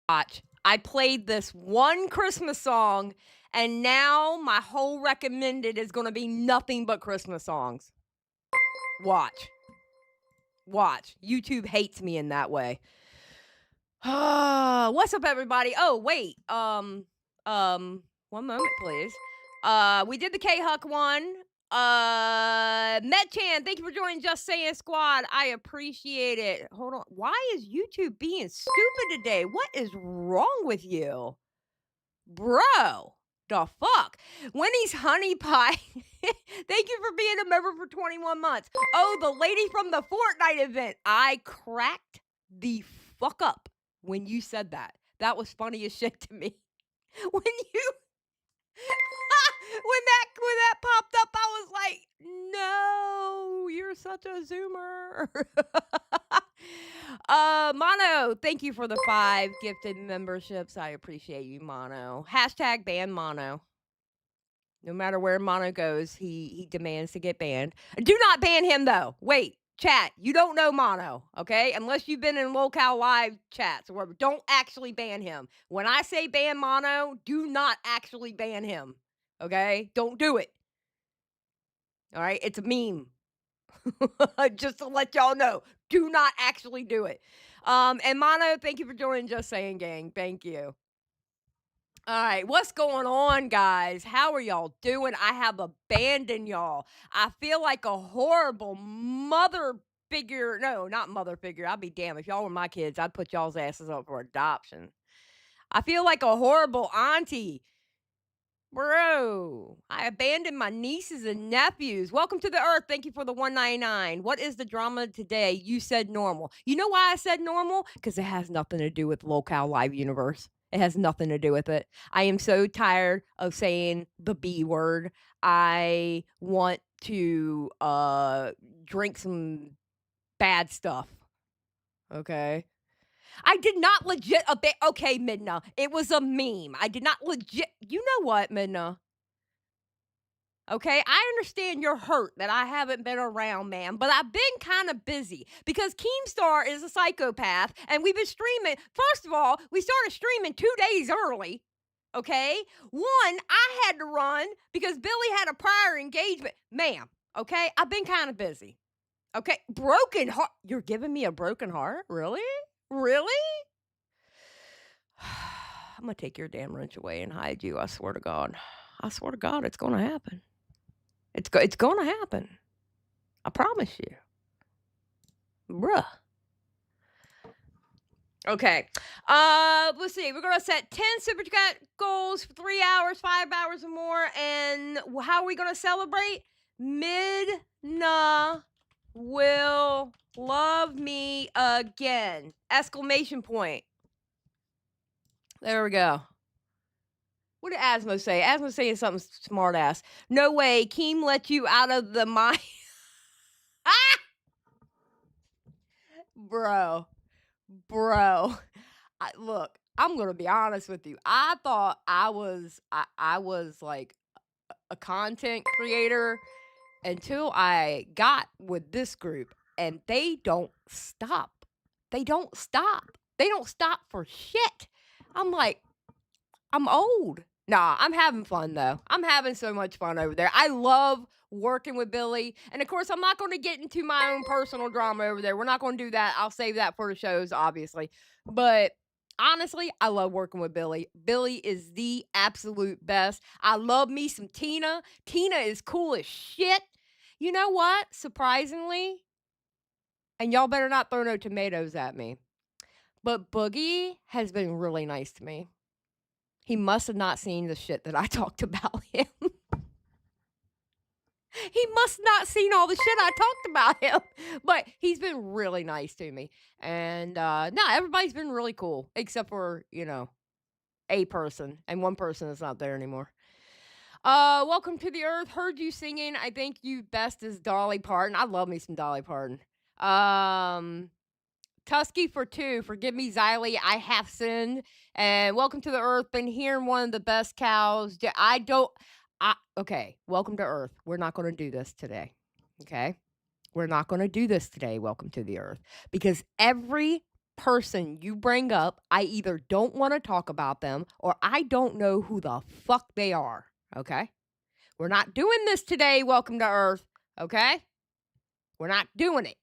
Watch. I played this one Christmas song, and now my whole recommended is gonna be nothing but Christmas songs. Watch. Watch. YouTube hates me in that way. What's up, everybody? Oh, wait. One moment, please. We did the K-Huck one. Metchan, thank you for joining Just Saying Squad. I appreciate it. Hold on. Why is YouTube being stupid today? What is wrong with you? Bro, the fuck? Winnie's Honey Pie. Thank you for being a member for 21 months. Oh, the lady from the Fortnite event. I cracked the fuck up when you said that. That was funny as shit to me. When you when that popped up, I was like, "No, you're such a zoomer." Mono, thank you for the 5 gifted memberships. I appreciate you, Mono. Hashtag ban Mono. No matter where Mono goes, he demands to get banned. Do not ban him though. Wait, chat, you don't know Mono, okay? Unless you've been in locale live chats or whatever. Don't actually ban him. When I say ban Mono, do not actually ban him. Okay? Don't do it. All right? It's a meme. Just to let y'all know. Do not actually do it. And Mono, thank you for joining Just Saying Gang. Thank you. All right, what's going on, guys? How are y'all doing? I have abandoned y'all. I feel like a horrible mother figure. No, not mother figure. I'd be damned. If y'all were my kids, I'd put y'all's asses up for adoption. I feel like a horrible auntie. Bro, I abandoned my nieces and nephews. Welcome to the earth. Thank you for the 199. What is the drama today? You said normal. You know why I said normal? Because it has nothing to do with locale live universe. It has nothing to do with it. I am so tired of saying the B word. I want to drink some bad stuff. Okay. I did not legit okay, Midna. It was a meme. I did not legit. You know what, Midna? Okay, I understand you're hurt that I haven't been around, man, but I've been kind of busy because Keemstar is a psychopath and we've been streaming. First of all, we started streaming 2 days early. Okay? One, I had to run because Billy had a prior engagement. Ma'am, okay? I've been kind of busy. Okay? Broken heart. You're giving me a broken heart? Really? Really? I'm gonna take your damn wrench away and hide you. I swear to God. I swear to God, it's gonna happen. It's gonna happen. I promise you. Bruh. Okay. Let's see. We're gonna set 10 super chat goals for 3 hours, 5 hours or more. And how are we gonna celebrate? Midna will love me again. Exclamation point. There we go. What did Asmo say? Asmo saying something smart ass. No way, Keem let you out of the mine. Ah! Bro. Look, I'm gonna be honest with you. I thought I was like a content creator until I got with this group, and they don't stop. They don't stop. They don't stop for shit. I'm like, I'm old. Nah, I'm having fun though. I'm having so much fun over there. I love working with Billy. And of course, I'm not going to get into my own personal drama over there. We're not going to do that. I'll save that for the shows, obviously. But honestly, I love working with Billy. Billy is the absolute best. I love me some Tina. Tina is cool as shit. You know what? Surprisingly, and y'all better not throw no tomatoes at me, but Boogie has been really nice to me. He must have not seen the shit that I talked about him. He must not seen all the shit I talked about him. But he's been really nice to me. And no, everybody's been really cool. Except for, a person. And one person is not there anymore. Welcome to the earth. Heard you singing. I think you best is Dolly Parton. I love me some Dolly Parton. Tusky for 2. Forgive me, Xylie. I have sinned. And welcome to the earth. Been hearing one of the best cows. Okay. Welcome to earth. We're not going to do this today. Okay. We're not going to do this today. Welcome to the earth. Because every person you bring up, I either don't want to talk about them or I don't know who the fuck they are. Okay? We're not doing this today, Welcome to Earth. Okay? We're not doing it.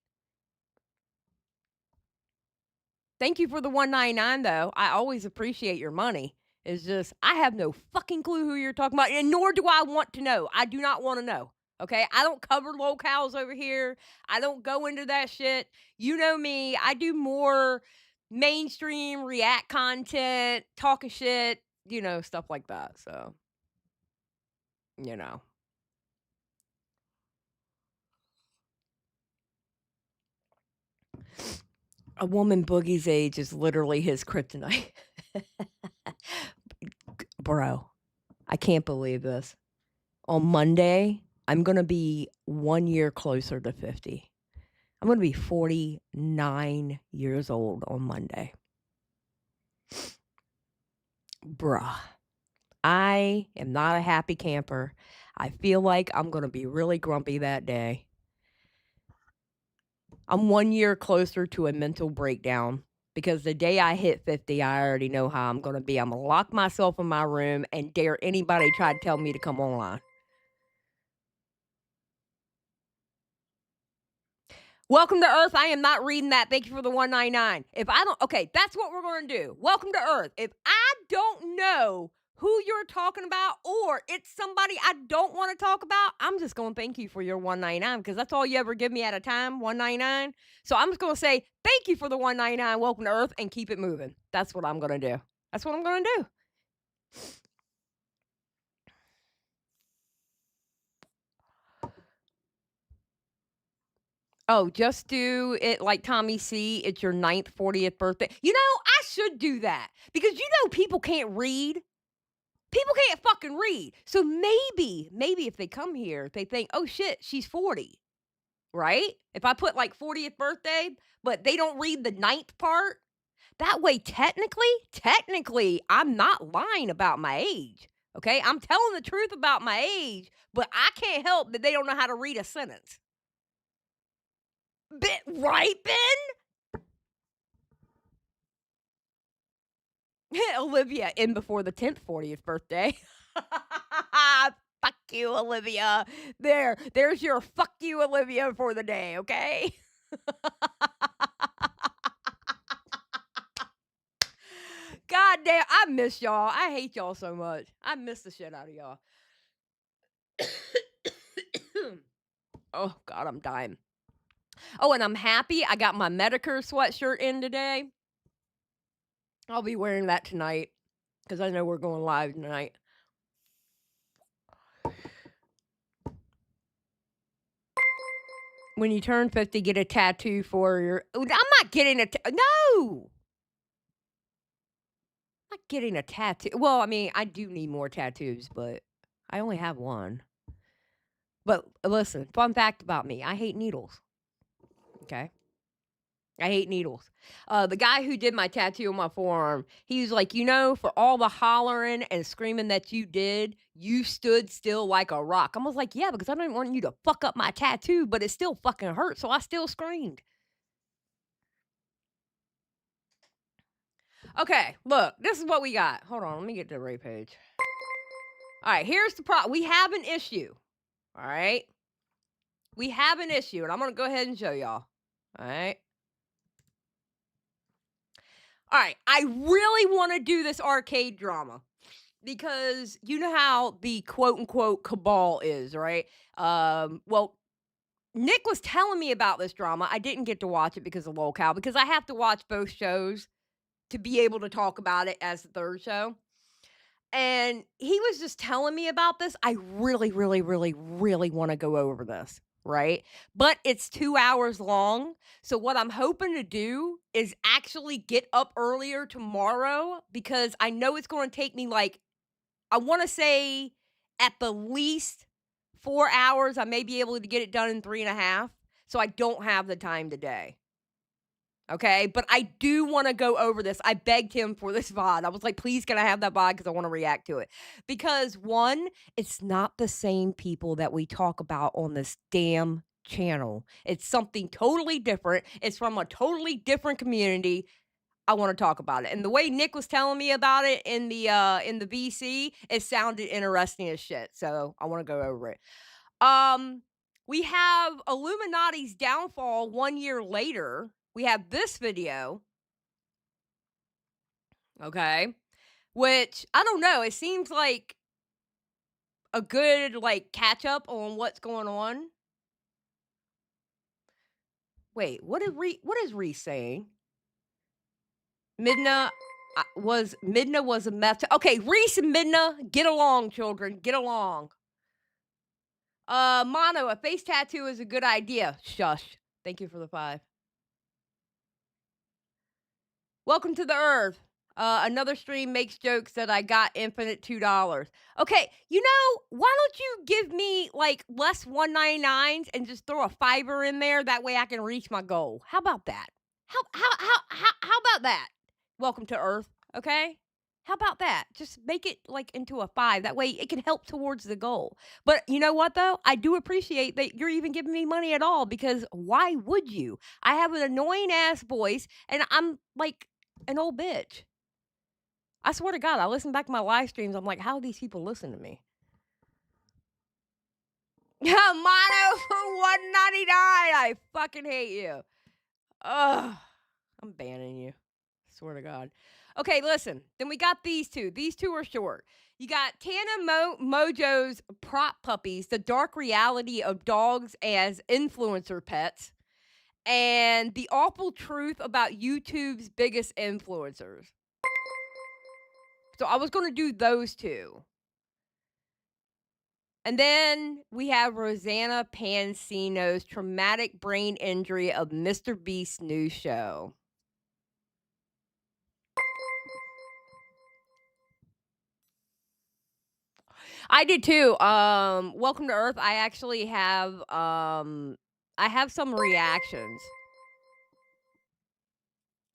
Thank you for the $1.99 though. I always appreciate your money. It's just I have no fucking clue who you're talking about, and nor do I want to know. I do not want to know. Okay? I don't cover locales over here. I don't go into that shit. You know me. I do more mainstream react content, talking shit, stuff like that. So, you know. A woman boogie's age is literally his kryptonite. Bro, I can't believe this. On Monday, I'm going to be 1 year closer to 50. I'm going to be 49 years old on Monday. Bruh, I am not a happy camper. I feel like I'm going to be really grumpy that day. I'm 1 year closer to a mental breakdown because the day I hit 50, I already know how I'm going to be. I'm going to lock myself in my room and dare anybody try to tell me to come online. Welcome to Earth. I am not reading that. Thank you for the $1.99. If I don't, okay, that's what we're going to do. Welcome to Earth. If I don't know who you're talking about or it's somebody I don't want to talk about, I'm just going to thank you for your $1.99 because that's all you ever give me at a time, $1.99. So I'm just going to say thank you for the $1.99. Welcome to Earth and keep it moving. That's what I'm going to do. That's what I'm going to do. Oh, just do it like Tommy C. It's your 9th, 40th birthday. I should do that because people can't read. People can't fucking read. So maybe if they come here, they think, oh shit, she's 40, right? If I put like 40th birthday, but they don't read the 9th part, that way technically, I'm not lying about my age. Okay? I'm telling the truth about my age, but I can't help that they don't know how to read a sentence. Right, Ben? Olivia in before the 10th, 40th birthday. Fuck you, Olivia. There's your fuck you, Olivia, for the day, okay? God damn, I miss y'all. I hate y'all so much. I miss the shit out of y'all. Oh, God, I'm dying. Oh, and I'm happy I got my Medicare sweatshirt in today. I'll be wearing that tonight because I know we're going live tonight. When you turn 50, get a tattoo for your... I'm not getting a... No! I'm not getting a tattoo. Well, I mean, I do need more tattoos, but I only have one. But listen, fun fact about me. I hate needles. Okay? I hate needles. The guy who did my tattoo on my forearm, he was like, for all the hollering and screaming that you did, you stood still like a rock. I was like, yeah, because I didn't want you to fuck up my tattoo, but it still fucking hurt, so I still screamed. Okay, look, this is what we got. Hold on, let me get to the right page. All right, here's the problem. We have an issue. All right? We have an issue, and I'm going to go ahead and show y'all. All right? All right, I really want to do this arcade drama because you know how the quote unquote cabal is, right? Well, Nick was telling me about this drama. I didn't get to watch it because of locale because I have to watch both shows to be able to talk about it as the third show. And he was just telling me about this. I really, really, really, really want to go over this, right? But it's 2 hours long. So what I'm hoping to do is actually get up earlier tomorrow because I know it's going to take me I want to say at the least 4 hours. I may be able to get it done in 3.5. So I don't have the time today. Okay, but I do want to go over this. I begged him for this VOD. I was like, please, can I have that VOD? Because I want to react to it. Because one, it's not the same people that we talk about on this damn channel. It's something totally different. It's from a totally different community. I wanna talk about it, and the way Nick was telling me about it in the VC, it sounded interesting as shit, so I wanna go over it. Um, we have Illuminati's downfall 1 year later. We have this video, okay, which I don't know, it seems like a good, like, catch up on what's going on. Wait, what is Reese saying? Midna Midna was a meth okay, Reese and Midna, get along, children, get along. Mono, a face tattoo is a good idea. Shush. Thank you for the 5. Welcome to the earth. Another stream makes jokes that I got infinite $2. Okay, you know, why don't you give me like less 199s and just throw a fiver in there? That way I can reach my goal. How about that? How about that? Welcome to Earth. Okay. How about that? Just make it like into a 5. That way it can help towards the goal. But you know what though? I do appreciate that you're even giving me money at all because why would you? I have an annoying ass voice and I'm like an old bitch. I swear to God, I listen back to my live streams. I'm like, how do these people listen to me? Mono for 199. I fucking hate you. Ugh. I'm banning you. Swear to God. Okay, listen. Then we got these two. These two are short. You got Tana Mojo's Prop Puppies, the dark reality of dogs as influencer pets, and the awful truth about YouTube's biggest influencers. So I was going to do those two. And then we have Rosanna Pansino's traumatic brain injury of Mr. Beast's new show. I did too. Welcome to Earth. I actually have I have some reactions.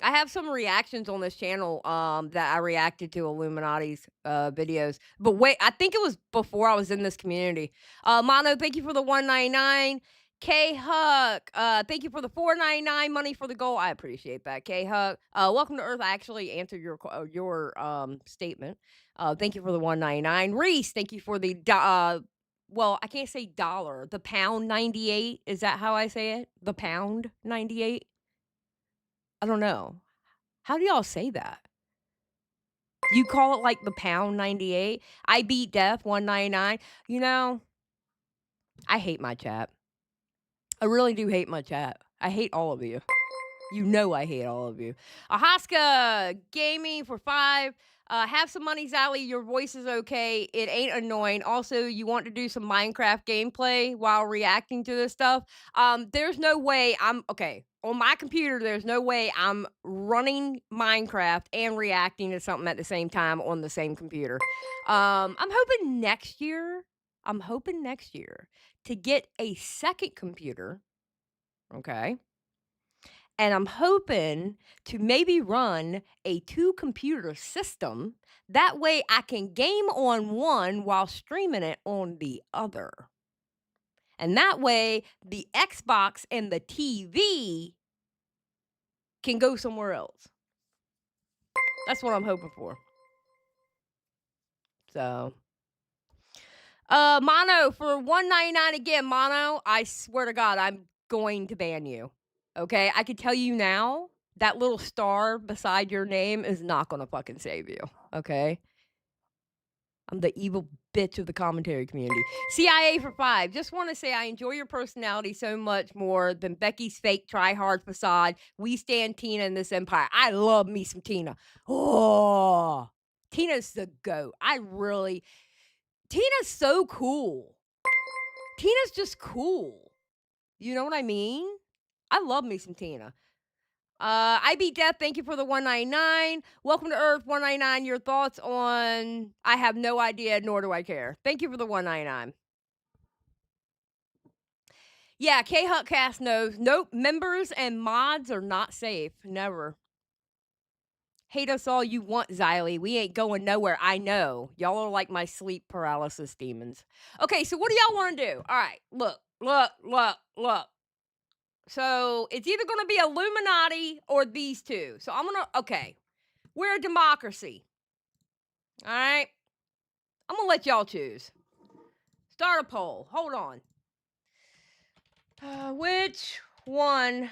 I have some reactions on this channel that I reacted to Illuminati's videos. But wait, I think it was before I was in this community. Mono, thank you for the 199. K Huck, thank you for the 499 money for the goal. I appreciate that. K Huck. Welcome to Earth. I actually answered your statement. Thank you for the 199. Reese, thank you for the well, I can't say dollar. The pound 98. Is that how I say it? The pound 98. I don't know. How do y'all say that? You call it like the pound 98? I beat death 199. You know, I hate my chat. I really do hate my chat. I hate all of you. You know I hate all of you. Ahaska Gaming for 5. Have some money, Xylie. Your voice is okay. It ain't annoying. Also, you want to do some Minecraft gameplay while reacting to this stuff. There's no way I'm okay. On my computer, there's no way I'm running Minecraft and reacting to something at the same time on the same computer. I'm hoping next year. I'm hoping next year to get a second computer. Okay. And I'm hoping to maybe run a 2-computer system. That way I can game on one while streaming it on the other. And that way the Xbox and the TV can go somewhere else. That's what I'm hoping for. So, Mono for 199 again, Mono. I swear to God, I'm going to ban you. Okay, I can tell you now, that little star beside your name is not gonna fucking save you, okay? I'm the evil bitch of the commentary community. CIA for 5. Just wanna say I enjoy your personality so much more than Becky's fake try-hard facade. We stand Tina in this empire. I love me some Tina. Oh, Tina's the GOAT. Tina's so cool. Tina's just cool. You know what I mean? I love me some Tina. I beat death. Thank you for the 199. Welcome to Earth 199. Your thoughts on I have no idea, nor do I care. Thank you for the 199. Yeah, K Hutcast knows. Nope, members and mods are not safe. Never. Hate us all you want, Xylie. We ain't going nowhere. I know. Y'all are like my sleep paralysis demons. Okay, so what do y'all want to do? All right, look. So it's either going to be Illuminati or these two. So I'm going to, okay, we're a democracy. All right. I'm going to let y'all choose. Start a poll. Hold on. Which one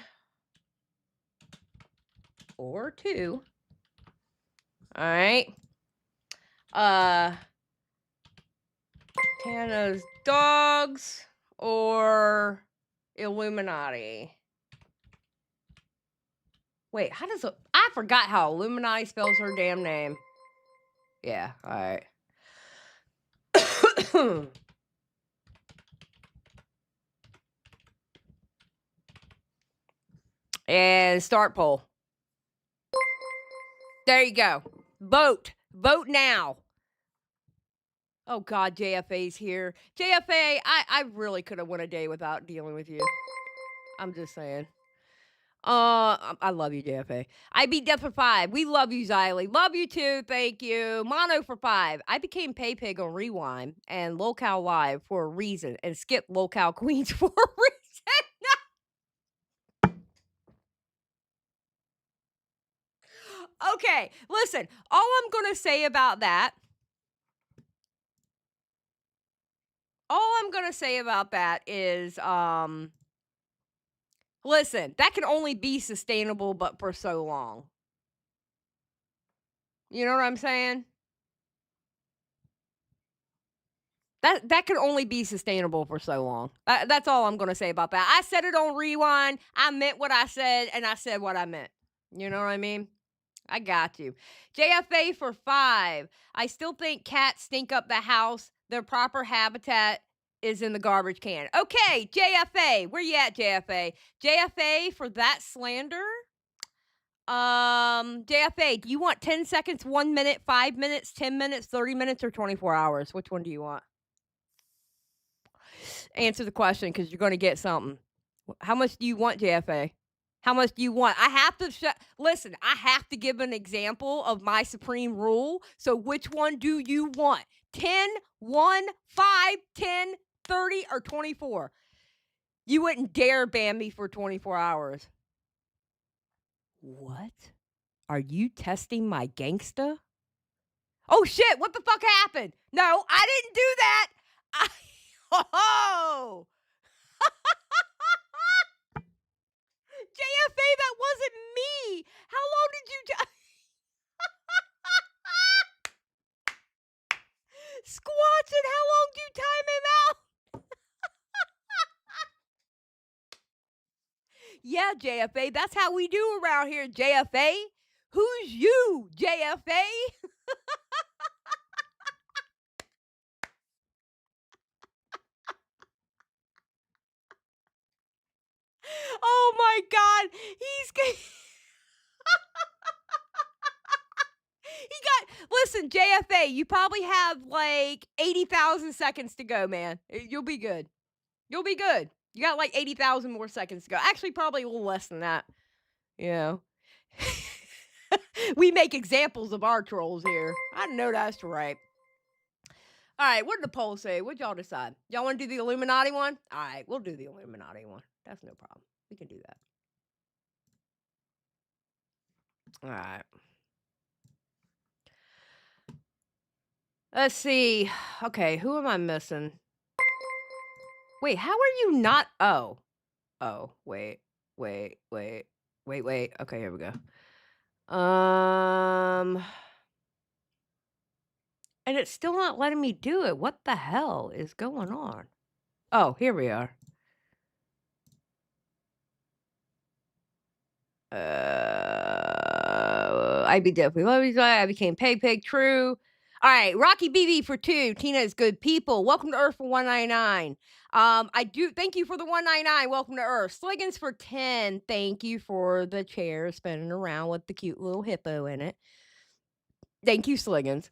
or two? All right. Tana's dogs or Illuminati? Wait, how does I forgot how Illuminati spells her damn name. Yeah, all right. And start poll. There you go. Vote. Vote now. Oh God, JFA's here. JFA, I really could have went a day without dealing with you. I'm just saying. I love you, JFA. I beat Death for 5. We love you, Xylie. Love you too. Thank you. Mono for 5. I became Pay Pig on Rewind and Locale Live for a reason and skipped Locale Queens for a reason. Okay, listen. All I'm gonna say about that. All I'm gonna say about that is, listen. That can only be sustainable, but for so long. You know what I'm saying? That can only be sustainable for so long. That's all I'm gonna say about that. I said it on Rewind. I meant what I said, and I said what I meant. You know what I mean? I got you. JFA for 5. I still think cats stink up the house. Their proper habitat is in the garbage can. Okay, JFA. Where you at, JFA? JFA for that slander? JFA, do you want 10 seconds, 1 minute, 5 minutes, 10 minutes, 30 minutes, or 24 hours? Which one do you want? Answer the question because you're going to get something. How much do you want, JFA? How much do you want? I have to listen, I have to give an example of my supreme rule. So which one do you want? 10, 1, 5, 10, 30, or 24? You wouldn't dare ban me for 24 hours. What? Are you testing my gangsta? Oh shit, what the fuck happened? No, I didn't do that. Oh. JFA, that wasn't me. How long did you Squatching, how long do you time him out? Yeah, JFA, that's how we do around here, JFA. Who's you, JFA? Oh my God, listen, JFA, you probably have like 80,000 seconds to go, man. You'll be good. You'll be good. You got like 80,000 more seconds to go. Actually, probably a little less than that. You know. We make examples of our trolls here. I know that's right. All right, what did the poll say? What'd y'all decide? Y'all want to do the Illuminati one? All right, we'll do the Illuminati one. That's no problem. We can do that. All right. Let's see. Okay, who am I missing? Wait, how are you not? Oh, wait. Okay, here we go. And it's still not letting me do it. What the hell is going on? Oh, here we are. I be definitely love you. I became Peg. True. All right, Rocky BB for 2. Tina is good people. Welcome to Earth for 199. I do thank you for the 199. Welcome to Earth. Sliggins for 10. Thank you for the chair spinning around with the cute little hippo in it. Thank you, Sliggins.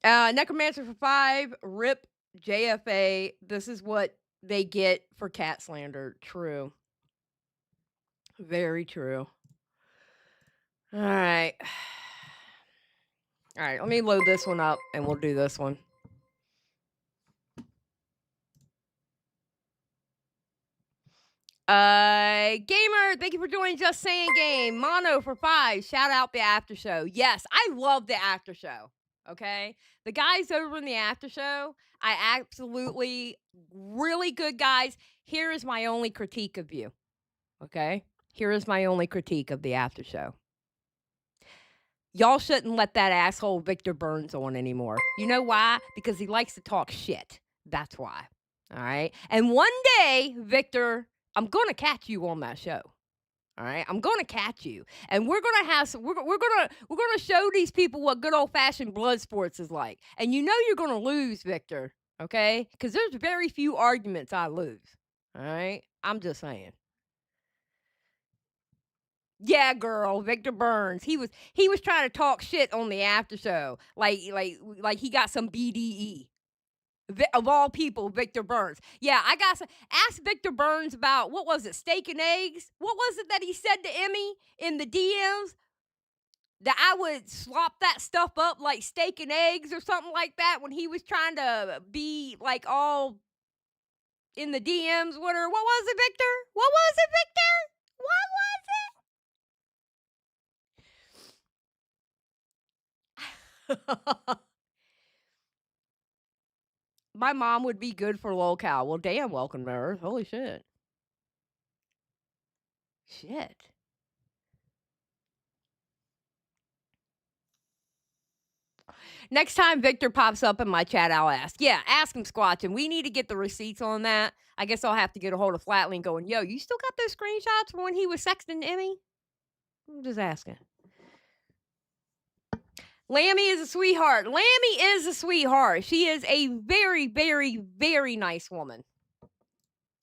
Necromancer for 5. Rip JFA. This is what they get for cat slander. True. Very true. All right. All right, let me load this one up and we'll do this one. Gamer, thank you for joining Just Saying Game. Mono for 5. Shout out the after show. Yes, I love the after show. Okay. The guys over in the after show, I absolutely really good guys. Here is my only critique of you. Okay. Here is my only critique of the after show. Y'all shouldn't let that asshole Victor Burns on anymore. You know why? Because he likes to talk shit. That's why. All right. And one day, Victor, I'm going to catch you on that show. All right. I'm going to catch you. And we're going to have some, we're going to show these people what good old fashioned blood sports is like. And you know you're going to lose, Victor. Okay? Because there's very few arguments I lose. All right. I'm just saying. Yeah, girl, Victor Burns. He was trying to talk shit on the after show, like he got some BDE. Of all people, Victor Burns. Yeah, I got some. Ask Victor Burns about what was it, steak and eggs? What was it that he said to Emmy in the DMs? That I would slop that stuff up like steak and eggs or something like that when he was trying to be like all in the DMs with her. What was it, Victor? What was it, Victor? What was it? My mom would be good for lolcow. Well, damn, welcome to Earth. Holy shit. Shit. Next time Victor pops up in my chat, I'll ask. Yeah, ask him, Squatchin'. We need to get the receipts on that. I guess I'll have to get a hold of Flatley going, yo, you still got those screenshots from when he was sexting Emmy? I'm just asking. Lammy is a sweetheart. Lammy is a sweetheart. She is a very, very, very nice woman.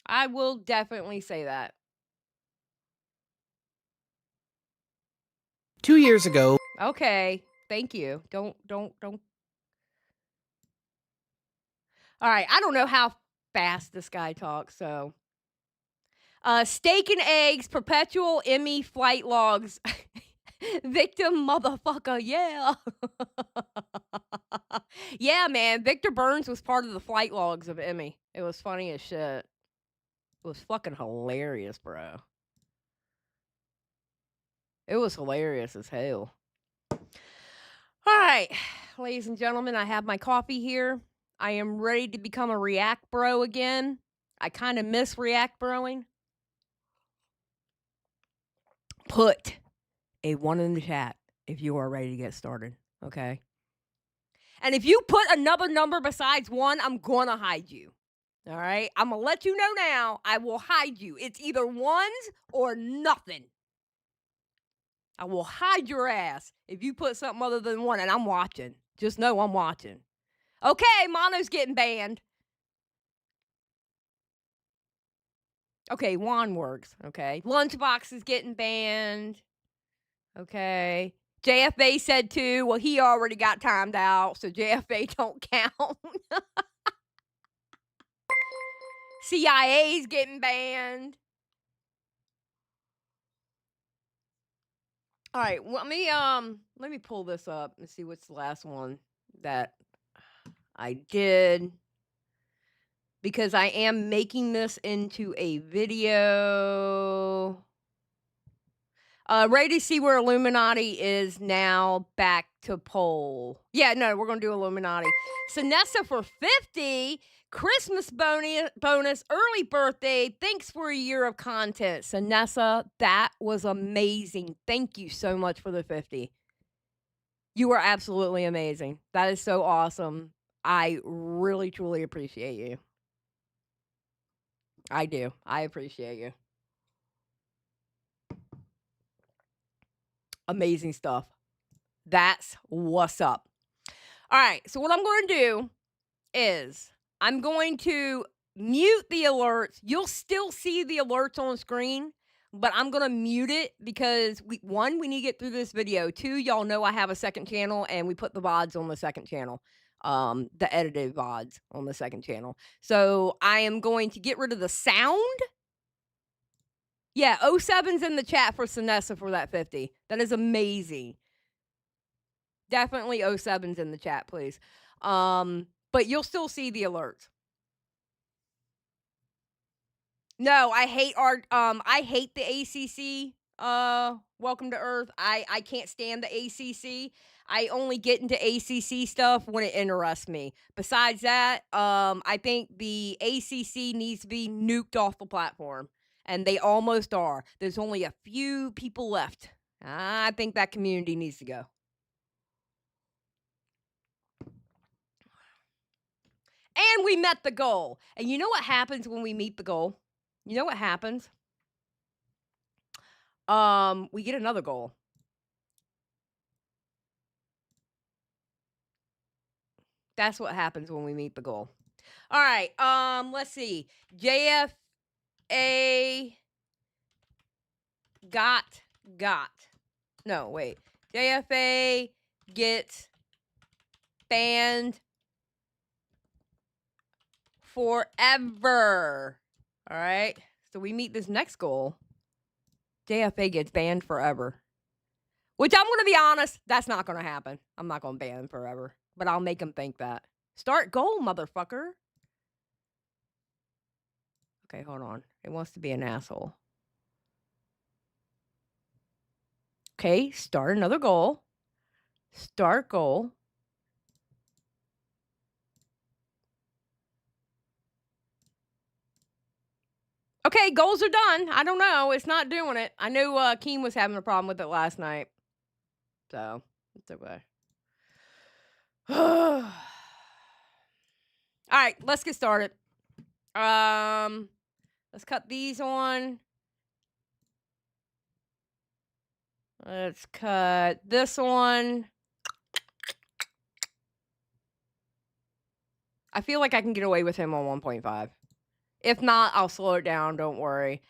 I will definitely say that. 2 years ago. Okay. Thank you. Don't. All right. I don't know how fast this guy talks, so. Steak and eggs, perpetual Emmy flight logs. Victim motherfucker, yeah. Yeah, man. Victor Burns was part of the flight logs of Emmy. It was funny as shit. It was fucking hilarious, bro. It was hilarious as hell. All right, ladies and gentlemen, I have my coffee here. I am ready to become a React bro again. I kind of miss React broing. Put a 1 in the chat if you are ready to get started, okay? And if you put another number besides 1, I'm going to hide you. All right? I'm going to let you know now. I will hide you. It's either ones or nothing. I will hide your ass if you put something other than 1, and I'm watching. Just know I'm watching. Okay, Mono's getting banned. Okay, Juan works. Okay. Lunchbox is getting banned. Okay. JFA said 2. Well, he already got timed out, so JFA don't count. CIA's getting banned. All right, let me pull this up and see what's the last one that I did, because I am making this into a video. Ready to see where Illuminaughtii is now back to poll. Yeah, no, we're going to do Illuminaughtii. Sinessa for 50. Christmas bonus, early birthday. Thanks for a year of content. Sinessa, that was amazing. Thank you so much for the 50. You are absolutely amazing. That is so awesome. I really, truly appreciate you. I do. I appreciate you. Amazing stuff. That's what's up. All right. So what I'm going to do is I'm going to mute the alerts. You'll still see the alerts on screen, but I'm going to mute it because we need to get through this video. 2, y'all know I have a second channel and we put the VODs on the second channel. The edited VODs on the second channel. So I am going to get rid of the sound. Yeah, 07's in the chat for Sinessa for that 50. That is amazing. Definitely 07's in the chat, please. But you'll still see the alerts. No, I hate I hate the ACC, Welcome to Earth. I can't stand the ACC. I only get into ACC stuff when it interests me. Besides that, I think the ACC needs to be nuked off the platform, and they almost are. There's only a few people left. I think that community needs to go. And we met the goal. And you know what happens when we meet the goal? You know what happens? We get another goal. That's what happens when we meet the goal. All right. Let's see. JFA got. No, wait. JFA gets banned forever. All right. So we meet this next goal. JFA gets banned forever. Which I'm going to be honest, that's not going to happen. I'm not going to ban him forever. But I'll make him think that. Start goal, motherfucker. Okay, hold on. It wants to be an asshole. Okay, start another goal. Start goal. Okay, goals are done. I don't know. It's not doing it. I knew Keem was having a problem with it last night. So, it's okay. All right, let's get started. Let's cut these on. Let's cut this one. I feel like I can get away with him on 1.5. If not, I'll slow it down. Don't worry.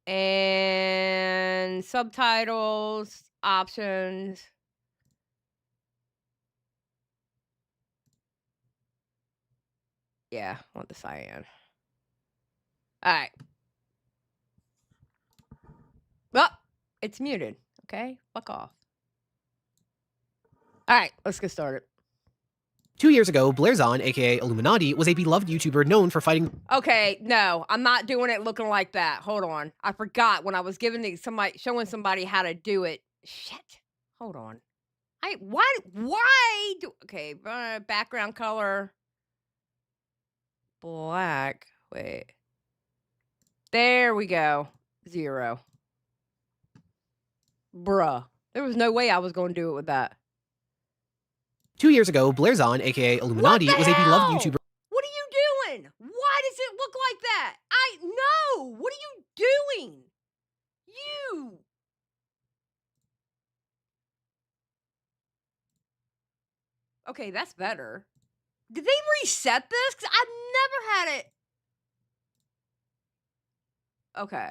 And subtitles, options. Yeah, I want the cyan. All right. Well, it's muted. Okay, fuck off. All right, let's get started. 2 years ago, Blairzon, aka iilluminaughtii, was a beloved YouTuber known for fighting. Okay, no, I'm not doing it looking like that. Hold on. I forgot when I was showing somebody how to do it. Shit. Hold on. Why do okay, background color black. Wait. There we go. 0. Bruh. There was no way I was going to do it with that. 2 years ago, Blairzon, aka iilluminaughtii, was a beloved YouTuber. What are you doing? Why does it look like that? No. What are you doing? You. Okay, that's better. Did they reset this? Because I've never had it. Okay.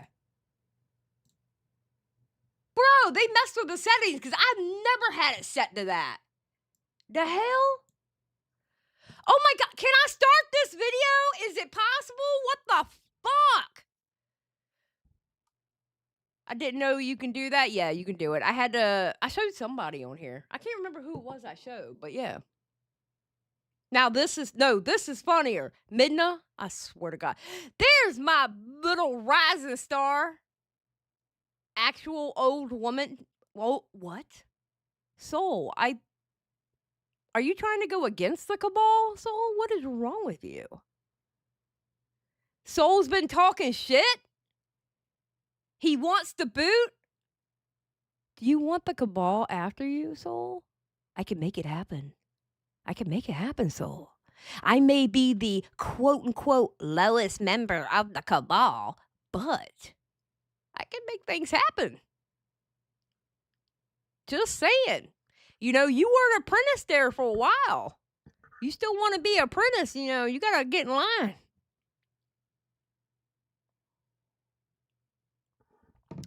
Bro, they messed with the settings because I've never had it set to that. The hell? Oh my God, can I start this video? Is it possible? What the fuck? I didn't know you can do that. Yeah, you can do it. I showed somebody on here. I can't remember who it was I showed, but yeah. Now this is funnier. Midna, I swear to God. There's my little rising star. Actual old woman. Well, what? Soul, are you trying to go against the cabal, Soul? What is wrong with you? Soul's been talking shit? He wants to boot? Do you want the cabal after you, Soul? I can make it happen. I can make it happen, Soul. I may be the quote-unquote lowest member of the cabal, but I can make things happen. Just saying. You know, you were an apprentice there for a while. You still want to be an apprentice, you know, you got to get in line.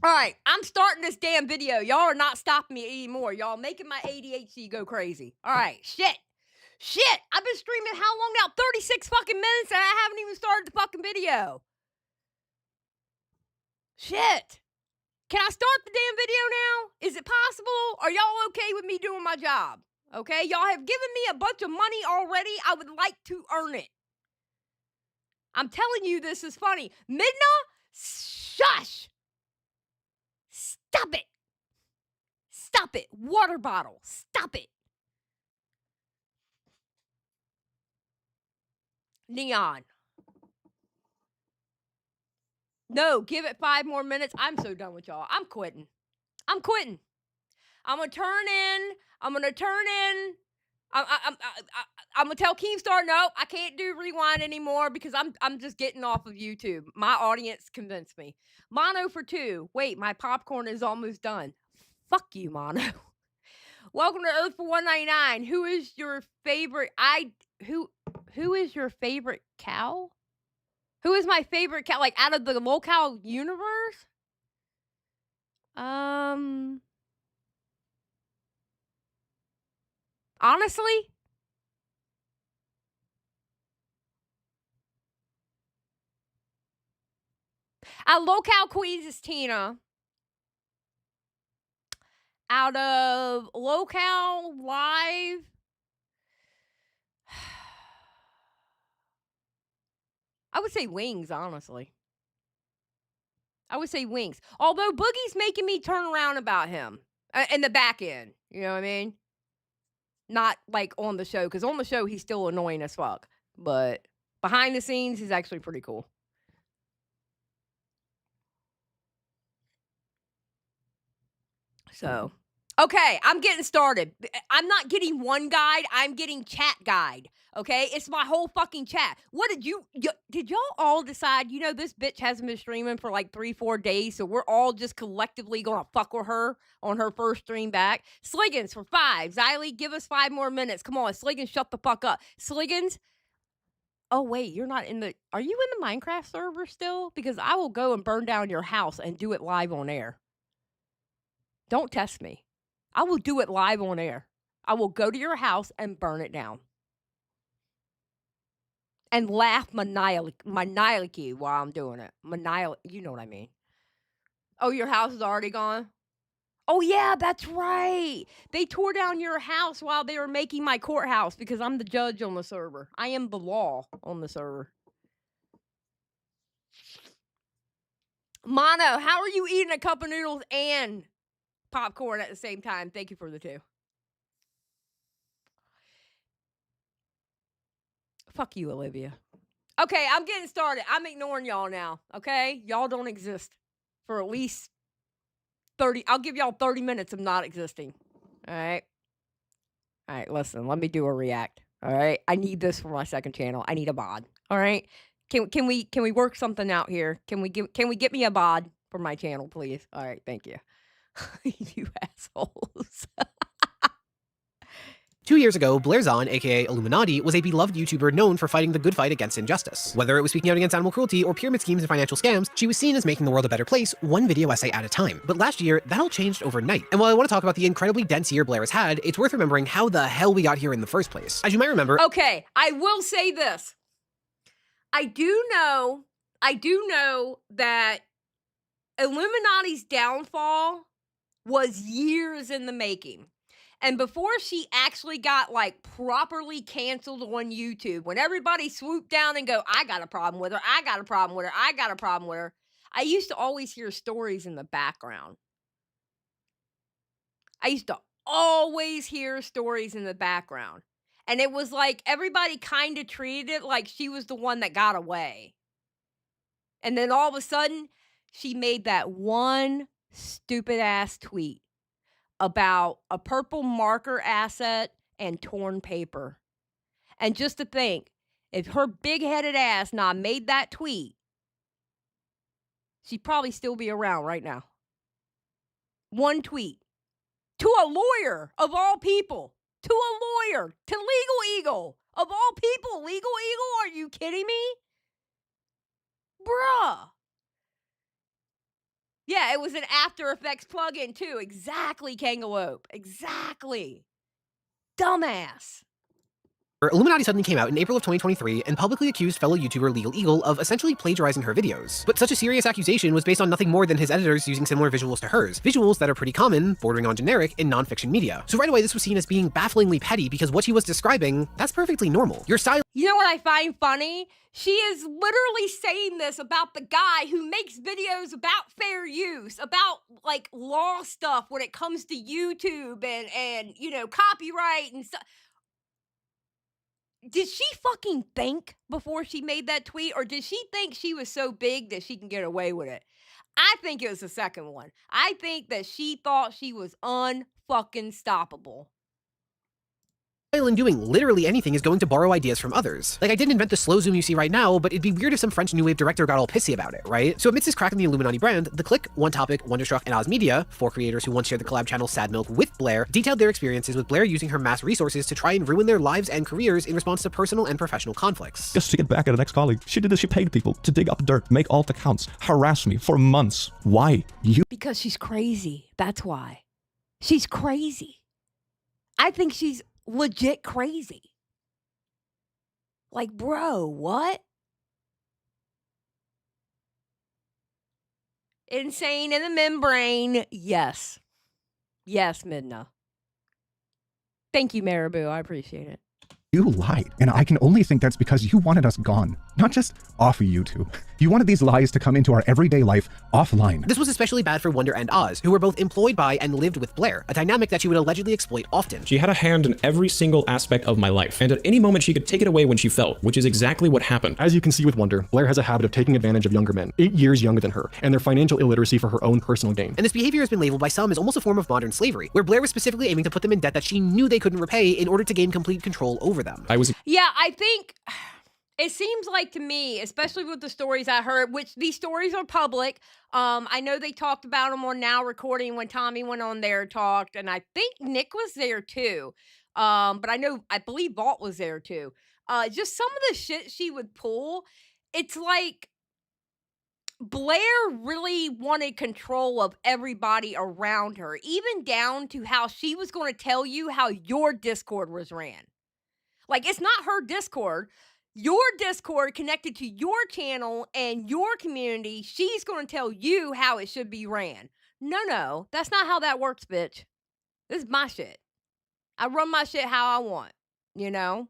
All right, I'm starting this damn video. Y'all are not stopping me anymore. Y'all making my ADHD go crazy. All right, shit. I've been streaming how long now? 36 fucking minutes and I haven't even started the fucking video. Shit. Can I start the damn video now? Is it possible? Are y'all okay with me doing my job? Okay, y'all have given me a bunch of money already. I would like to earn it. I'm telling you, this is funny. Midna, Shush! Stop it! Stop it! Water bottle, stop it! Neon. No, give it 5 more minutes. I'm so done with y'all. I'm quitting. I'm quitting. I'm gonna turn in. I'm gonna turn in. I'm gonna tell Keemstar, no, I can't do rewind anymore because I'm just getting off of YouTube. My audience convinced me. Mono for 2. Wait, my popcorn is almost done. Fuck you, Mono. Welcome to Earth for 199. Who is your favorite? Who is your favorite cow? Who is my favorite cow? Like out of the locale universe? Honestly, out of locale queens is Tina. Out of locale live, I would say Wings, honestly. I would say Wings. Although Boogie's making me turn around about him in the back end. You know what I mean? Not like on the show, because on the show he's still annoying as fuck. But behind the scenes, he's actually pretty cool. So, okay, I'm getting started. I'm not getting one guide, I'm getting chat guide. Okay, it's my whole fucking chat. What did did y'all all decide? You know, this bitch hasn't been streaming for like 3-4 days, so we're all just collectively gonna fuck with her on her first stream back. Sliggins for 5. Xylie, give us 5 more minutes. Come on, Sliggins, shut the fuck up. Sliggins. Oh wait, you're not in the. Are you in the Minecraft server still? Because I will go and burn down your house and do it live on air. Don't test me. I will do it live on air. I will go to your house and burn it down. And laugh maniacally while I'm doing it. You know what I mean. Oh, your house is already gone? Oh, yeah, that's right. They tore down your house while they were making my courthouse because I'm the judge on the server. I am the law on the server. Mono, how are you eating a cup of noodles and popcorn at the same time? Thank you for the 2. Fuck you, Olivia. Okay, I'm getting started. I'm ignoring y'all now, okay? Y'all don't exist for at least 30. I'll give y'all 30 minutes of not existing. All right? All right, listen, let me do a react. All right? I need this for my second channel. I need a bod. All right? Can we work something out here? Can we get me a bod for my channel, please? All right, thank you. You assholes. 2 years ago, Blair Zahn, aka iilluminaughtii, was a beloved YouTuber known for fighting the good fight against injustice. Whether it was speaking out against animal cruelty or pyramid schemes and financial scams, she was seen as making the world a better place, one video essay at a time. But last year, that all changed overnight. And while I want to talk about the incredibly dense year Blair has had, it's worth remembering how the hell we got here in the first place. As you might remember— Okay, I will say this. I do know that Illuminati's downfall was years in the making. And before she actually got like properly canceled on YouTube, when everybody swooped down and go, I got a problem with her, I got a problem with her, I got a problem with her, I used to always hear stories in the background. I used to always hear stories in the background. And it was like everybody kind of treated it like she was the one that got away. And then all of a sudden, she made that one stupid ass tweet about a purple marker asset and torn paper. And just to think, if her big-headed ass not made that tweet, she'd probably still be around right now. One tweet. To a lawyer, of all people. To a lawyer. To Legal Eagle. Of all people, Legal Eagle? Are you kidding me? Bruh. Yeah, it was an After Effects plugin too. Exactly, Kangaloope. Exactly. Dumbass. Illuminaughtii suddenly came out in April of 2023 and publicly accused fellow YouTuber Legal Eagle of essentially plagiarizing her videos. But such a serious accusation was based on nothing more than his editors using similar visuals to hers, visuals that are pretty common, bordering on generic, in non-fiction media. So right away this was seen as being bafflingly petty because what she was describing, that's perfectly normal. Your style— You know what I find funny? She is literally saying this about the guy who makes videos about fair use, about like law stuff when it comes to YouTube and you know, copyright and stuff. Did she fucking think before she made that tweet, or did she think she was so big that she can get away with it? I think it was the second one. I think that she thought she was unfucking stoppable. in doing literally anything is going to borrow ideas from others. Like, I didn't invent the slow zoom you see right now, but it'd be weird if some French new wave director got all pissy about it, right? So amidst this crack in the Illuminati brand, The Click, One Topic, Wonderstruck, and Oz Media, four creators who once shared the collab channel Sad Milk with Blair, detailed their experiences with Blair using her mass resources to try and ruin their lives and careers in response to personal and professional conflicts. Just to get back at an ex-colleague, she did this. She paid people to dig up dirt, make alt accounts, harass me for months. Why? Because she's crazy. That's why. She's crazy. I think she's legit crazy. Like, bro, what? Insane in the membrane. Yes. Yes, Midna. Thank you, Marabou. I appreciate it. You lied, and I can only think that's because you wanted us gone, not just off of YouTube. You wanted these lies to come into our everyday life offline. This was especially bad for Wonder and Oz, who were both employed by and lived with Blair, a dynamic that she would allegedly exploit often. She had a hand in every single aspect of my life, and at any moment she could take it away when she felt, which is exactly what happened. As you can see with Wonder, Blair has a habit of taking advantage of younger men, 8 years younger than her, and their financial illiteracy for her own personal gain. And this behavior has been labeled by some as almost a form of modern slavery, where Blair was specifically aiming to put them in debt that she knew they couldn't repay in order to gain complete control over them. Yeah, I think it seems like to me, especially with the stories I heard, which these stories are public. I know they talked about them on Now Recording when Tommy went on there and talked, and I think Nick was there too. But I believe Vault was there too. Just some of the shit she would pull, it's like Blair really wanted control of everybody around her, even down to how she was going to tell you how your Discord was ran. Like, it's not her Discord. Your Discord connected to your channel and your community. She's going to tell you how it should be ran. No, that's not how that works, bitch. This is my shit. I run my shit how I want, you know?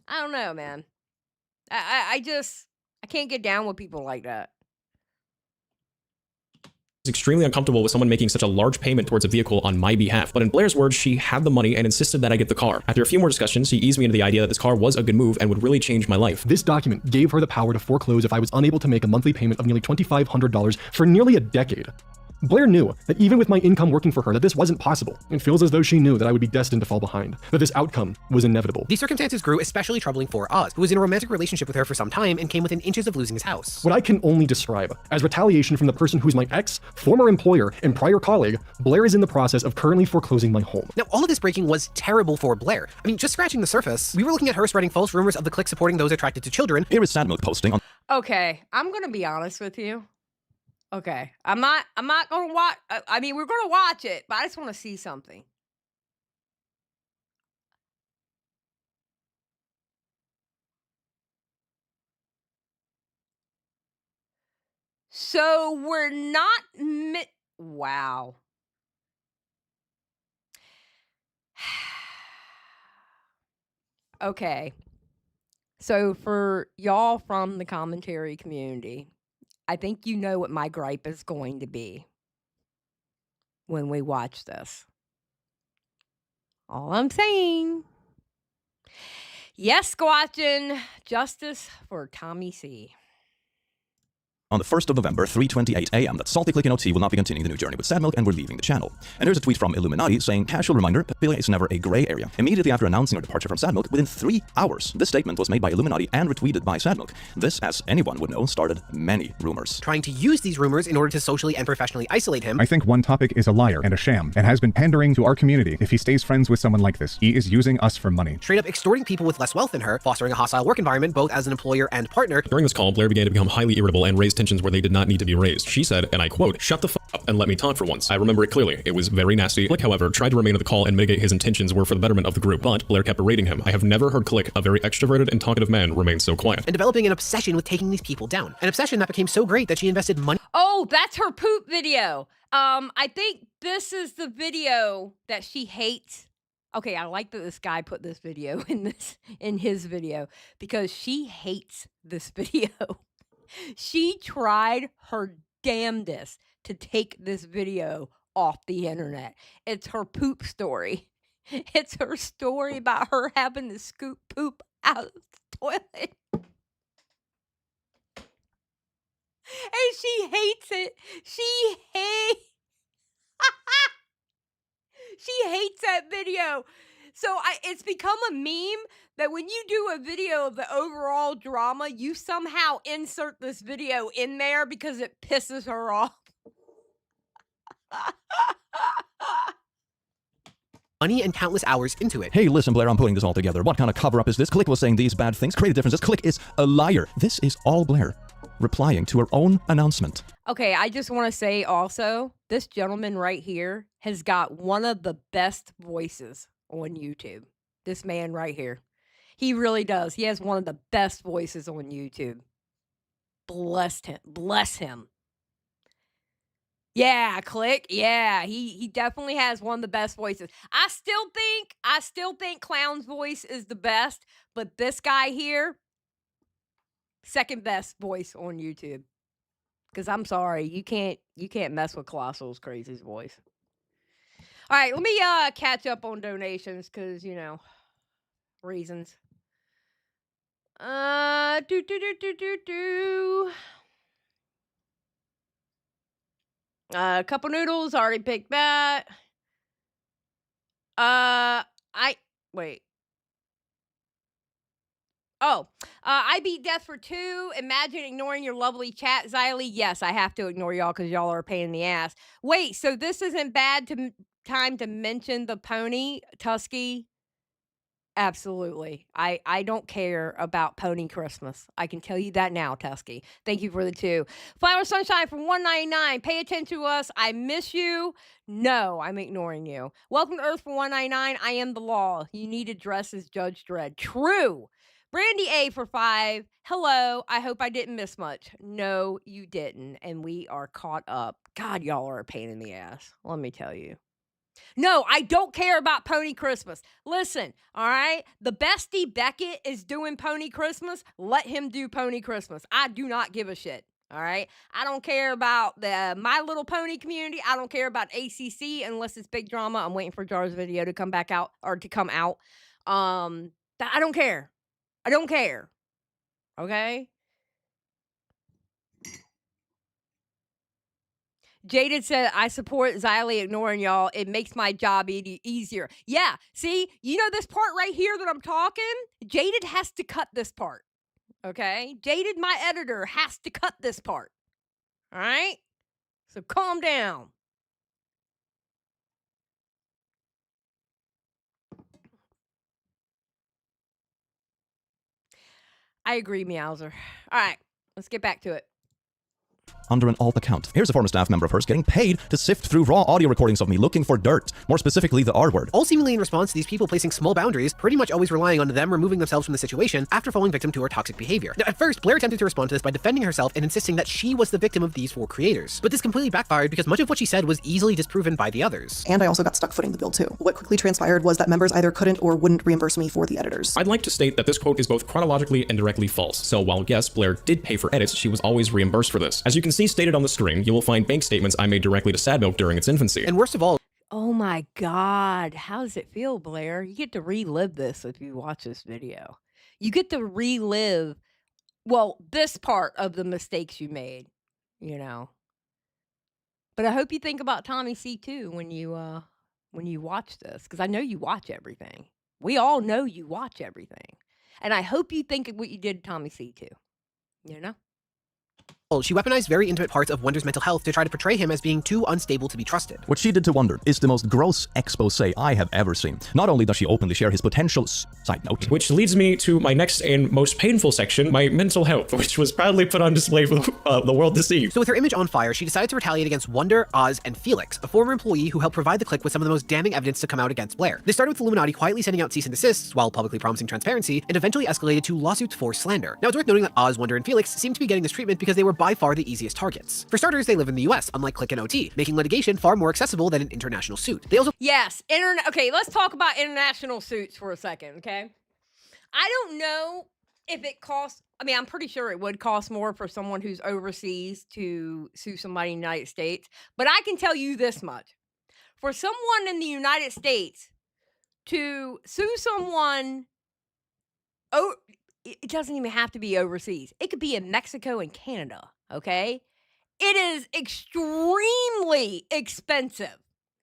I don't know, man. I can't get down with people like that. Extremely uncomfortable with someone making such a large payment towards a vehicle on my behalf. But in Blair's words, she had the money and insisted that I get the car. After a few more discussions, she eased me into the idea that this car was a good move and would really change my life. This document gave her the power to foreclose if I was unable to make a monthly payment of nearly $2,500 for nearly a decade. Blair knew that even with my income working for her, that this wasn't possible. It feels as though she knew that I would be destined to fall behind, that this outcome was inevitable. These circumstances grew especially troubling for Oz, who was in a romantic relationship with her for some time and came within inches of losing his house. What I can only describe as retaliation from the person who's my ex, former employer, and prior colleague, Blair is in the process of currently foreclosing my home. Now, all of this breaking was terrible for Blair. I mean, just scratching the surface, we were looking at her spreading false rumors of the clique supporting those attracted to children. Here is Sad Milk posting on— Okay, I'm going to be honest with you. Okay, I'm not going to watch. I mean, we're going to watch it, but I just want to see something. So we're not wow. Okay. So for y'all from the commentary community, I think you know what my gripe is going to be when we watch this. All I'm saying. Yes, Squatchin, justice for Tommy C. On the 1st of November, 3:28 a.m., that Salty Click and OT will not be continuing the new journey with Sad Milk and we're leaving the channel. And here's a tweet from Illuminaughtii saying, casual reminder, pedophilia is never a gray area. Immediately after announcing her departure from Sad Milk, within 3 hours, this statement was made by Illuminaughtii and retweeted by Sad Milk. This, as anyone would know, started many rumors. Trying to use these rumors in order to socially and professionally isolate him. I think One Topic is a liar and a sham, and has been pandering to our community. If he stays friends with someone like this, he is using us for money. Straight up extorting people with less wealth than her, fostering a hostile work environment both as an employer and partner. During this call, Blair began to become highly irritable and raised raised tensions where they did not need to be raised. She said, and I quote, "Shut the f up and let me talk for once." I remember it clearly. It was very nasty. Click, however, tried to remain on the call and mitigate his intentions were for the betterment of the group, but Blair kept berating him. I have never heard Click, a very extroverted and talkative man, remain so quiet. And developing an obsession with taking these people down. An obsession that became so great that she invested money. Oh, that's her poop video. I think this is the video that she hates. Okay, I like that this guy put this video in his video because she hates this video. She tried her damnedest to take this video off the internet. It's her poop story. It's her story about her having to scoop poop out of the toilet. And she hates it. She hates that video. So it's become a meme that when you do a video of the overall drama, you somehow insert this video in there because it pisses her off. Money and countless hours into it. Hey, listen, Blair, I'm putting this all together. What kind of cover-up is this? Click was saying these bad things, creative differences. Click is a liar. This is all Blair replying to her own announcement. Okay, I just want to say also, this gentleman right here has got one of the best voices on YouTube. This man right here. He really does. He has one of the best voices on YouTube. Blessed him. Bless him. Yeah, Click. Yeah, he definitely has one of the best voices. I still think Clown's voice is the best, but this guy here, second best voice on YouTube. Because I'm sorry, you can't mess with Colossal's crazy voice. All right, let me catch up on donations because reasons. Couple noodles already picked that. Wait. Oh, I beat death for 2. Imagine ignoring your lovely chat, Xylie. Yes, I have to ignore y'all because y'all are a pain in the ass. Wait, so this isn't bad time to mention the pony, Tusky? Absolutely. I don't care about Pony Christmas. I can tell you that now, Tusky. Thank you for the 2. Flower Sunshine for $1.99. Pay attention to us. I miss you. No, I'm ignoring you. Welcome to Earth for $1.99. I am the law. You need to dress as Judge Dredd. True. Brandy A for $5. Hello. I hope I didn't miss much. No, you didn't. And we are caught up. God, y'all are a pain in the ass. Let me tell you. No, I don't care about Pony Christmas. Listen, all right? The bestie Beckett is doing Pony Christmas. Let him do Pony Christmas. I do not give a shit, all right? I don't care about the My Little Pony community. I don't care about ACC unless it's big drama. I'm waiting for Jar's video to come back out or to come out. I don't care. I don't care. Okay? Jaded said, I support Xylie ignoring y'all. It makes my job easier. Yeah, see, you know this part right here that I'm talking? Jaded has to cut this part, okay? Jaded, my editor, has to cut this part, all right? So calm down. I agree, Meowser. All right, let's get back to it. Under an alt account. Here's a former staff member of hers getting paid to sift through raw audio recordings of me looking for dirt, more specifically the R word. All seemingly in response to these people placing small boundaries, pretty much always relying on them removing themselves from the situation after falling victim to her toxic behavior. Now, at first, Blair attempted to respond to this by defending herself and insisting that she was the victim of these 4 creators. But this completely backfired because much of what she said was easily disproven by the others. And I also got stuck footing the bill too. What quickly transpired was that members either couldn't or wouldn't reimburse me for the editors. I'd like to state that this quote is both chronologically and directly false. So while yes, Blair did pay for edits, she was always reimbursed for this. As you can see stated on the screen, you will find bank statements I made directly to Sad Milk during its infancy. And worst of all, oh my God, how does it feel, Blair? You get to relive this if you watch this video. You get to relive, well, this part of the mistakes you made, But I hope you think about Tommy C too when you watch this, because I know you watch everything. We all know you watch everything. And I hope you think of what you did to Tommy C too, She weaponized very intimate parts of Wonder's mental health to try to portray him as being too unstable to be trusted. What she did to Wonder is the most gross expose I have ever seen. Not only does she openly share his potential side note, Which leads me to my next and most painful section, my mental health, which was proudly put on display for the world to see. So with her image on fire, she decided to retaliate against Wonder, Oz, and Felix, a former employee who helped provide the clique with some of the most damning evidence to come out against Blair. This started with Illuminati quietly sending out cease and desists while publicly promising transparency, and eventually escalated to lawsuits for slander. Now it's worth noting that Oz, Wonder, and Felix seem to be getting this treatment because they were by far the easiest targets. For starters, they live in the US, unlike Click and OT, making litigation far more accessible than an international suit. They also Yes, okay, let's talk about international suits for a second, okay? I don't know if it costs, I mean, I'm pretty sure it would cost more for someone who's overseas to sue somebody in the United States, but I can tell you this much. For someone in the United States to sue someone, oh, it doesn't even have to be overseas. It could be in Mexico and Canada, okay? It is extremely expensive.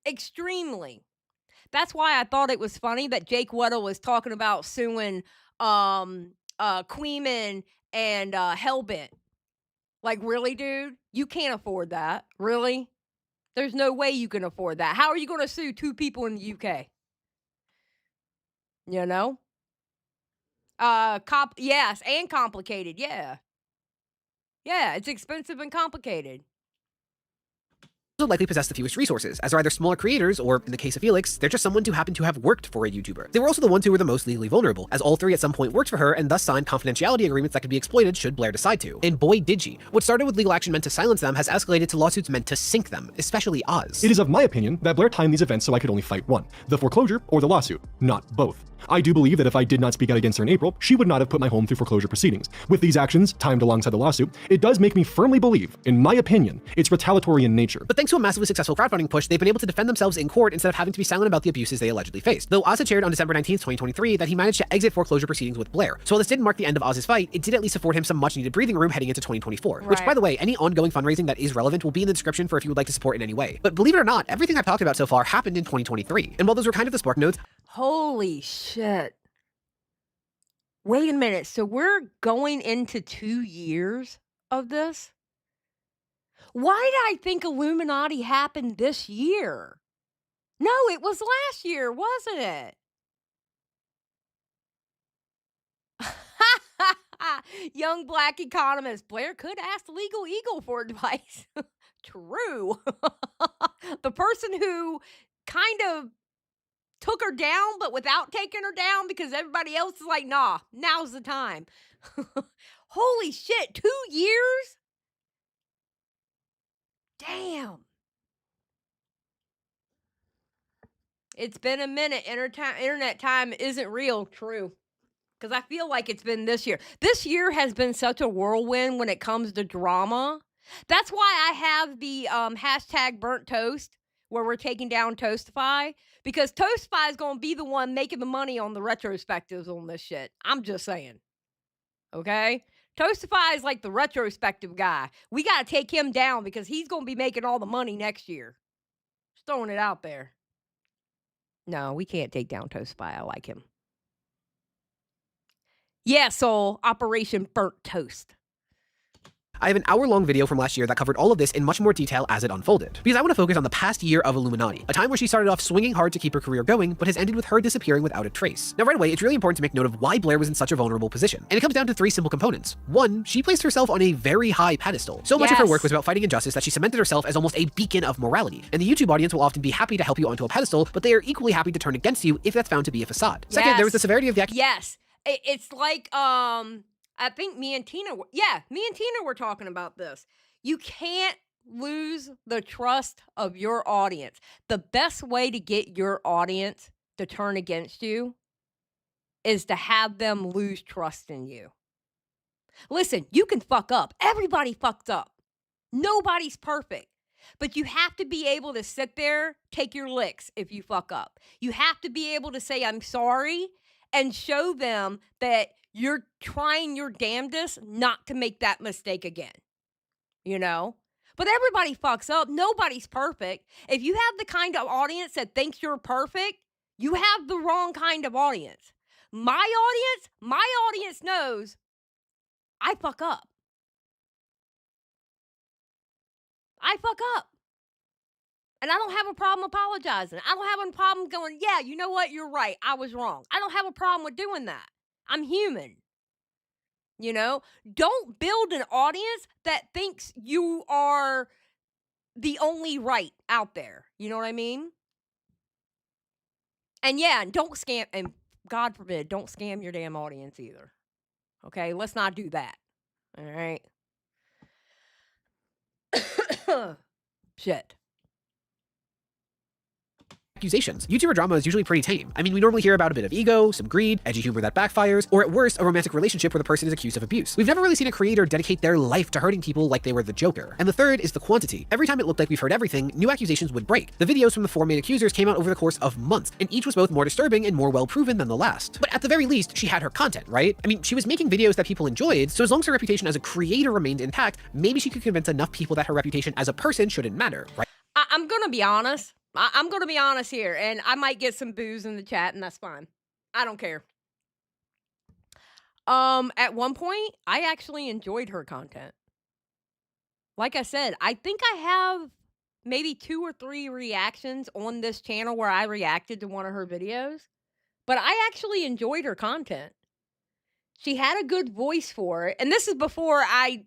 Extremely. That's why I thought it was funny that Jake Weddle was talking about suing Queeman and Hellbent. Like, really, dude? You can't afford that. Really? There's no way you can afford that. How are you going to sue two people in the UK? You know? Yes, and complicated. Yeah. Yeah, it's expensive and complicated. likely possess the fewest resources, as are either smaller creators or, in the case of Felix, they're just someone who happened to have worked for a YouTuber. They were also the ones who were the most legally vulnerable, as all three at some point worked for her and thus signed confidentiality agreements that could be exploited should Blair decide to. And boy did she. What started with legal action meant to silence them has escalated to lawsuits meant to sink them, especially Oz. It is of my opinion that Blair timed these events so I could only fight one, the foreclosure or the lawsuit, not both. I do believe that if I did not speak out against her in April, she would not have put my home through foreclosure proceedings. With these actions, timed alongside the lawsuit, it does make me firmly believe, in my opinion, it's retaliatory in nature. But thanks to a massively successful crowdfunding push, they've been able to defend themselves in court instead of having to be silent about the abuses they allegedly faced. Though Oz had shared on December 19th, 2023 that he managed to exit foreclosure proceedings with Blair. So while this didn't mark the end of Oz's fight, it did at least afford him some much needed breathing room heading into 2024. Right. Which, by the way, any ongoing fundraising that is relevant will be in the description for if you would like to support in any way. But believe it or not, everything I've talked about so far happened in 2023. And while those were kind of the spark notes, Holy shit. Wait a minute. So we're going into 2 years of this? Why did I think Illuminati happened this year? No, it was last year, wasn't it? Young black economist Blair could ask Legal Eagle for advice. True. The person who kind of took her down, but without taking her down because everybody else is like, nah, now's the time. Holy shit, 2 years? Damn. It's been a minute. Internet time isn't real. True. Because I feel like it's been this year. This year has been such a whirlwind when it comes to drama. That's why I have the hashtag burnt toast, where we're taking down Toastify, because Toastify is going to be the one making the money on the retrospectives on this shit. I'm just saying. Okay? Toastify is like the retrospective guy. We got to take him down because he's going to be making all the money next year. Just throwing it out there. No, we can't take down Toastify. I like him. Yeah, so Operation Burnt Toast. I have an hour-long video from last year that covered all of this in much more detail as it unfolded. Because I want to focus on the past year of Illuminati, a time where she started off swinging hard to keep her career going, but has ended with her disappearing without a trace. Now right away, it's really important to make note of why Blair was in such a vulnerable position. And it comes down to 3 simple components. 1, she placed herself on a very high pedestal. So much of her work was about fighting injustice that she cemented herself as almost a beacon of morality. And the YouTube audience will often be happy to help you onto a pedestal, but they are equally happy to turn against you if that's found to be a facade. Second, there was the severity of the Yes. It's like, I think me and Tina were talking about this. You can't lose the trust of your audience. The best way to get your audience to turn against you is to have them lose trust in you. Listen, you can fuck up. Everybody fucks up. Nobody's perfect. But you have to be able to sit there, take your licks if you fuck up. You have to be able to say, I'm sorry, and show them that you're trying your damnedest not to make that mistake again, you know? But everybody fucks up. Nobody's perfect. If you have the kind of audience that thinks you're perfect, you have the wrong kind of audience. My audience knows I fuck up. I fuck up. And I don't have a problem apologizing. I don't have a problem going, yeah, you know what? You're right. I was wrong. I don't have a problem with doing that. I'm human. You know, don't build an audience that thinks you are the only right out there. You know what I mean? And yeah, don't scam, and God forbid, don't scam your damn audience either. Okay, let's not do that. All right. Shit. Accusations. YouTuber drama is usually pretty tame. I mean, we normally hear about a bit of ego, some greed, edgy humor that backfires, or at worst, a romantic relationship where the person is accused of abuse. We've never really seen a creator dedicate their life to hurting people like they were the Joker. And the third is the quantity. Every time it looked like we've heard everything, new accusations would break. The videos from the 4 main accusers came out over the course of months, and each was both more disturbing and more well-proven than the last. But at the very least, she had her content, right? I mean, she was making videos that people enjoyed, so as long as her reputation as a creator remained intact, maybe she could convince enough people that her reputation as a person shouldn't matter, right? I'm gonna be honest. I'm going to be honest here, and I might get some boos in the chat, and that's fine. I don't care. At one point, I actually enjoyed her content. Like I said, I think I have maybe 2 or 3 reactions on this channel where I reacted to one of her videos, but I actually enjoyed her content. She had a good voice for it, and this is before I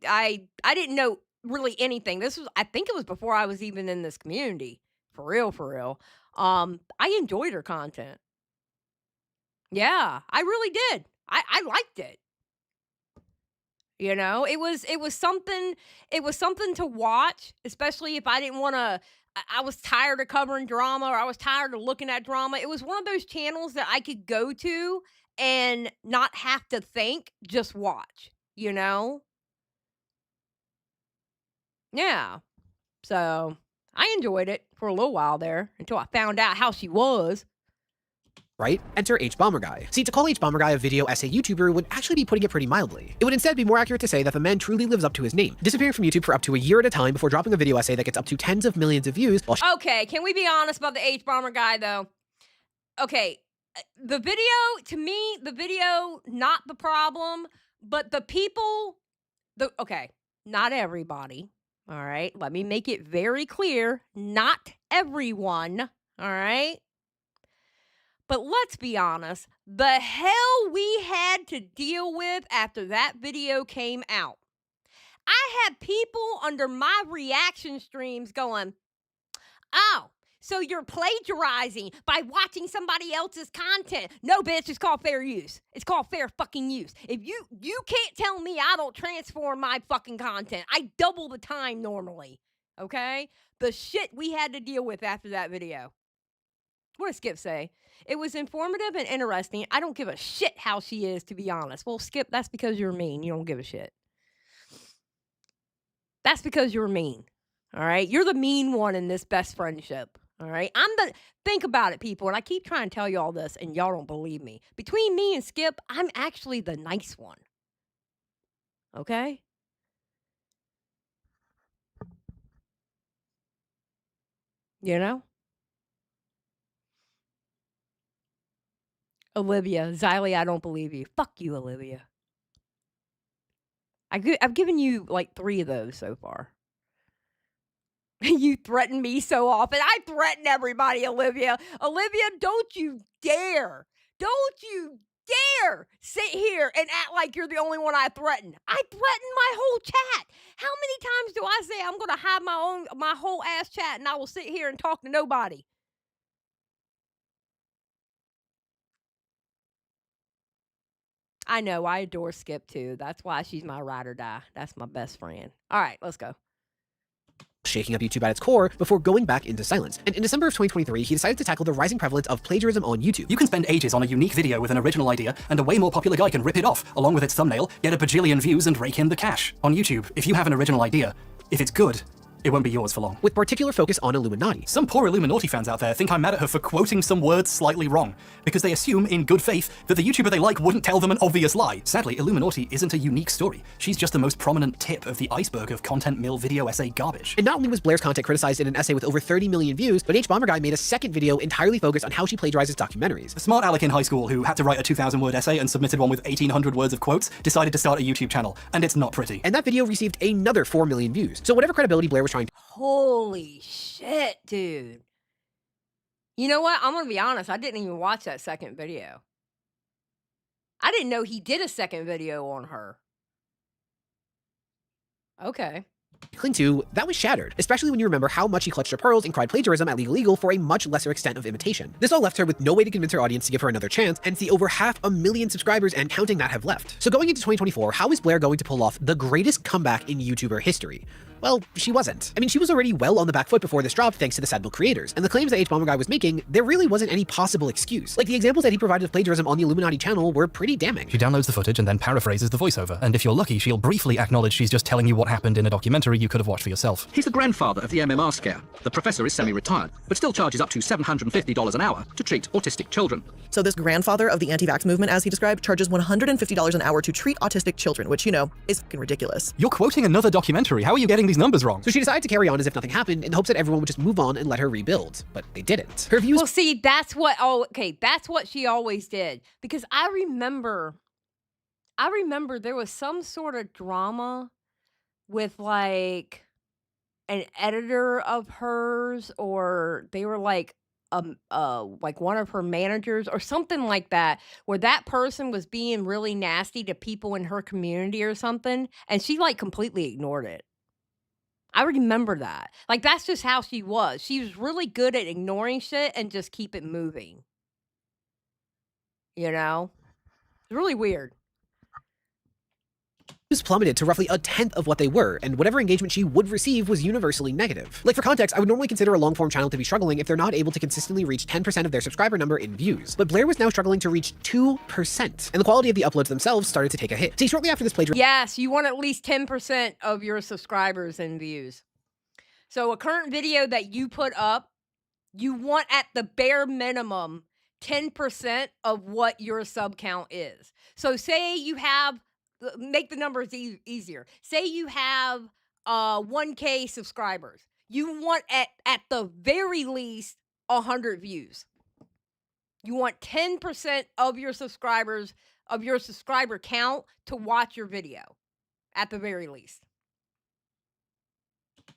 didn't know really anything. I think it was before I was even in this community. For real. I enjoyed her content. Yeah, I really did. I liked it. You know, it was something to watch, especially if I didn't want to, I was tired of covering drama or I was tired of looking at drama. It was one of those channels that I could go to and not have to think, just watch, you know? Yeah. So I enjoyed it for a little while there until I found out how she was. Right? Enter H-Bomber Guy. See, to call H-Bomber Guy a video essay YouTuber would actually be putting it pretty mildly. It would instead be more accurate to say that the man truly lives up to his name, disappearing from YouTube for up to a year at a time before dropping a video essay that gets up to tens of millions of views. Okay, can we be honest about the H-Bomber Guy, though? Okay, the video, not the problem, but the people, okay, not everybody. All right, let me make it very clear. Not everyone, all right? But let's be honest, the hell we had to deal with after that video came out. I had people under my reaction streams going, oh, so you're plagiarizing by watching somebody else's content. No, bitch, it's called fair use. It's called fair fucking use. If you can't tell me I don't transform my fucking content. I double the time normally, okay? The shit we had to deal with after that video. What does Skip say? It was informative and interesting. I don't give a shit how she is, to be honest. Well, Skip, that's because you're mean. You don't give a shit. That's because you're mean, all right? You're the mean one in this best friendship. All right, think about it, people, and I keep trying to tell you all this, and y'all don't believe me. Between me and Skip, I'm actually the nice one. Okay? You know? Olivia, Xylie, I don't believe you. Fuck you, Olivia. I've given you like 3 of those so far. You threaten me so often. I threaten everybody, Olivia. Olivia, don't you dare sit here and act like you're the only one I threaten. I threaten my whole chat. How many times do I say I'm going to hide my whole ass chat and I will sit here and talk to nobody? I know, I adore Skip too. That's why she's my ride or die. That's my best friend. All right, let's go. Shaking up YouTube at its core before going back into silence. And in December of 2023, he decided to tackle the rising prevalence of plagiarism on YouTube. You can spend ages on a unique video with an original idea, and a way more popular guy can rip it off, along with its thumbnail, get a bajillion views, and rake in the cash. On YouTube, if you have an original idea, if it's good, it won't be yours for long. With particular focus on Illuminaughtii. Some poor Illuminaughtii fans out there think I'm mad at her for quoting some words slightly wrong, because they assume, in good faith, that the YouTuber they like wouldn't tell them an obvious lie. Sadly, Illuminaughtii isn't a unique story. She's just the most prominent tip of the iceberg of content mill video essay garbage. And not only was Blair's content criticized in an essay with over 30 million views, but H-Bomber Guy made a second video entirely focused on how she plagiarizes documentaries. A smart aleck in high school who had to write a 2,000-word essay and submitted one with 1,800 words of quotes decided to start a YouTube channel, and it's not pretty. And that video received another 4 million views. So whatever credibility Blair was trying trying to Holy shit, dude. You know what? I'm gonna be honest, I didn't even watch that second video. I didn't know he did a second video on her. Okay. cling to, that was shattered, especially when you remember how much he clutched her pearls and cried plagiarism at Legal Eagle for a much lesser extent of imitation. This all left her with no way to convince her audience to give her another chance, and see over 500,000 subscribers and counting that have left. So going into 2024, how is Blair going to pull off the greatest comeback in YouTuber history? Well, she wasn't. I mean, she was already well on the back foot before this dropped thanks to the Sad Milk creators, and the claims that H-Bomber Guy was making, there really wasn't any possible excuse. Like, the examples that he provided of plagiarism on the Illuminati channel were pretty damning. She downloads the footage and then paraphrases the voiceover, and if you're lucky, she'll briefly acknowledge she's just telling you what happened in a documentary you could have watched for yourself. He's the grandfather of the MMR scare. The professor is semi-retired, but still charges up to $750 an hour to treat autistic children. So this grandfather of the anti-vax movement, as he described, charges $150 an hour to treat autistic children, which, you know, is fucking ridiculous. You're quoting another documentary. How are you getting these numbers wrong? So she decided to carry on as if nothing happened in hopes that everyone would just move on and let her rebuild, but they didn't. Her views— Well, see, that's what, that's what she always did. Because I remember there was some sort of drama with, like, an editor of hers, or they were like one of her managers or something like that, where that person was being really nasty to people in her community or something, and she, like, completely ignored it. I remember that. Like, that's just how she was. She was really good at ignoring shit and just keep it moving. You know? It's really weird. plummeted to roughly 1/10 of what they were, and whatever engagement she would receive was universally negative. Like, for context, I would normally consider a long-form channel to be struggling if they're not able to consistently reach 10% of their subscriber number in views. But Blair was now struggling to reach 2%, and the quality of the uploads themselves started to take a hit. See, shortly after this plagiarism— Yes, you want at least 10% of your subscribers in views. So a current video that you put up, you want at the bare minimum 10% of what your sub count is. So say you have, make the numbers easier. Say you have 1K subscribers. You want at the very least 100 views. You want 10% of your subscribers, of your subscriber count, to watch your video at the very least.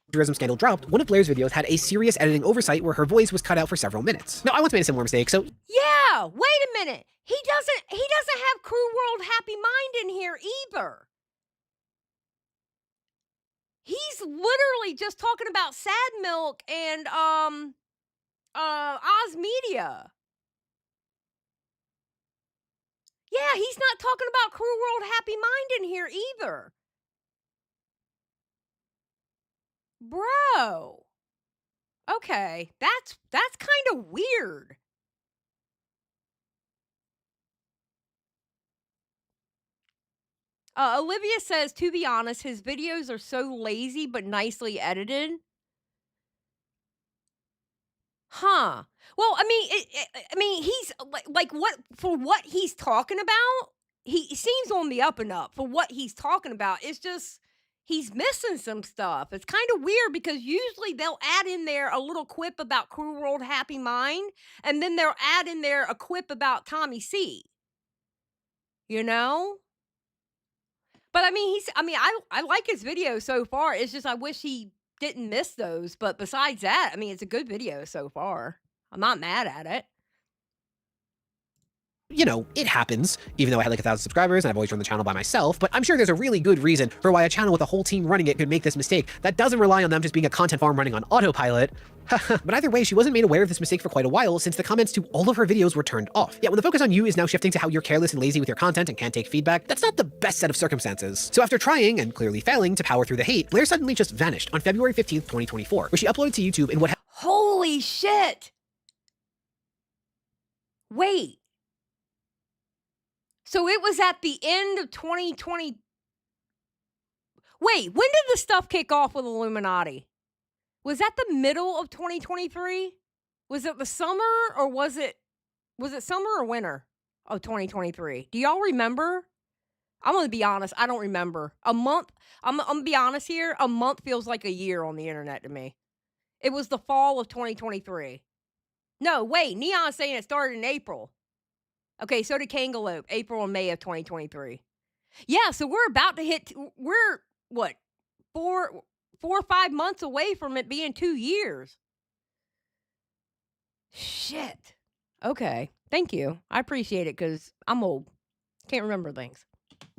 plagiarism scandal dropped, one of Blair's videos had a serious editing oversight where her voice was cut out for several minutes. Now, I once made a similar mistake, so— Yeah, wait a minute. He doesn't have Crew World Happy Mind in here either. He's literally just talking about Sad Milk and Oz Media. Yeah, he's not talking about Crew World Happy Mind in here either. Bro. Okay, that's kind of weird. Olivia says, to be honest, his videos are so lazy but nicely edited. Huh. Well, I mean, he's like what, for what he's talking about, he seems on the up and up. For what he's talking about, it's just he's missing some stuff. It's kind of weird because usually they'll add in there a little quip about Crew World Happy Mind, and then they'll add in there a quip about Tommy C. You know? But I mean, I like his video so far. It's just I wish he didn't miss those. But besides that, I mean, it's a good video so far. I'm not mad at it. You know, it happens, even though I had like 1,000 subscribers and I've always run the channel by myself, but I'm sure there's a really good reason for why a channel with a whole team running it could make this mistake that doesn't rely on them just being a content farm running on autopilot. But either way, she wasn't made aware of this mistake for quite a while, since the comments to all of her videos were turned off. Yet when the focus on you is now shifting to how you're careless and lazy with your content and can't take feedback, that's not the best set of circumstances. So after trying, and clearly failing, to power through the hate, Blair suddenly just vanished on February 15th, 2024, where she uploaded to YouTube in what— Holy shit! Wait. So it was at the end of 2020. Wait, when did the stuff kick off with Illuminati? Was that the middle of 2023? Was it the summer, or was it summer or winter of 2023? Do y'all remember? I'm going to be honest, I don't remember. A month, I'm going to be honest here, a month feels like a year on the internet to me. It was the fall of 2023. No, wait, Neon's saying it started in April. Okay, so did Kangalope, April and May of 2023. Yeah, so we're about to hit, we're, what, 4 or 5 months away from it being 2 years. Shit. Okay. Thank you. I appreciate it because I'm old. Can't remember things.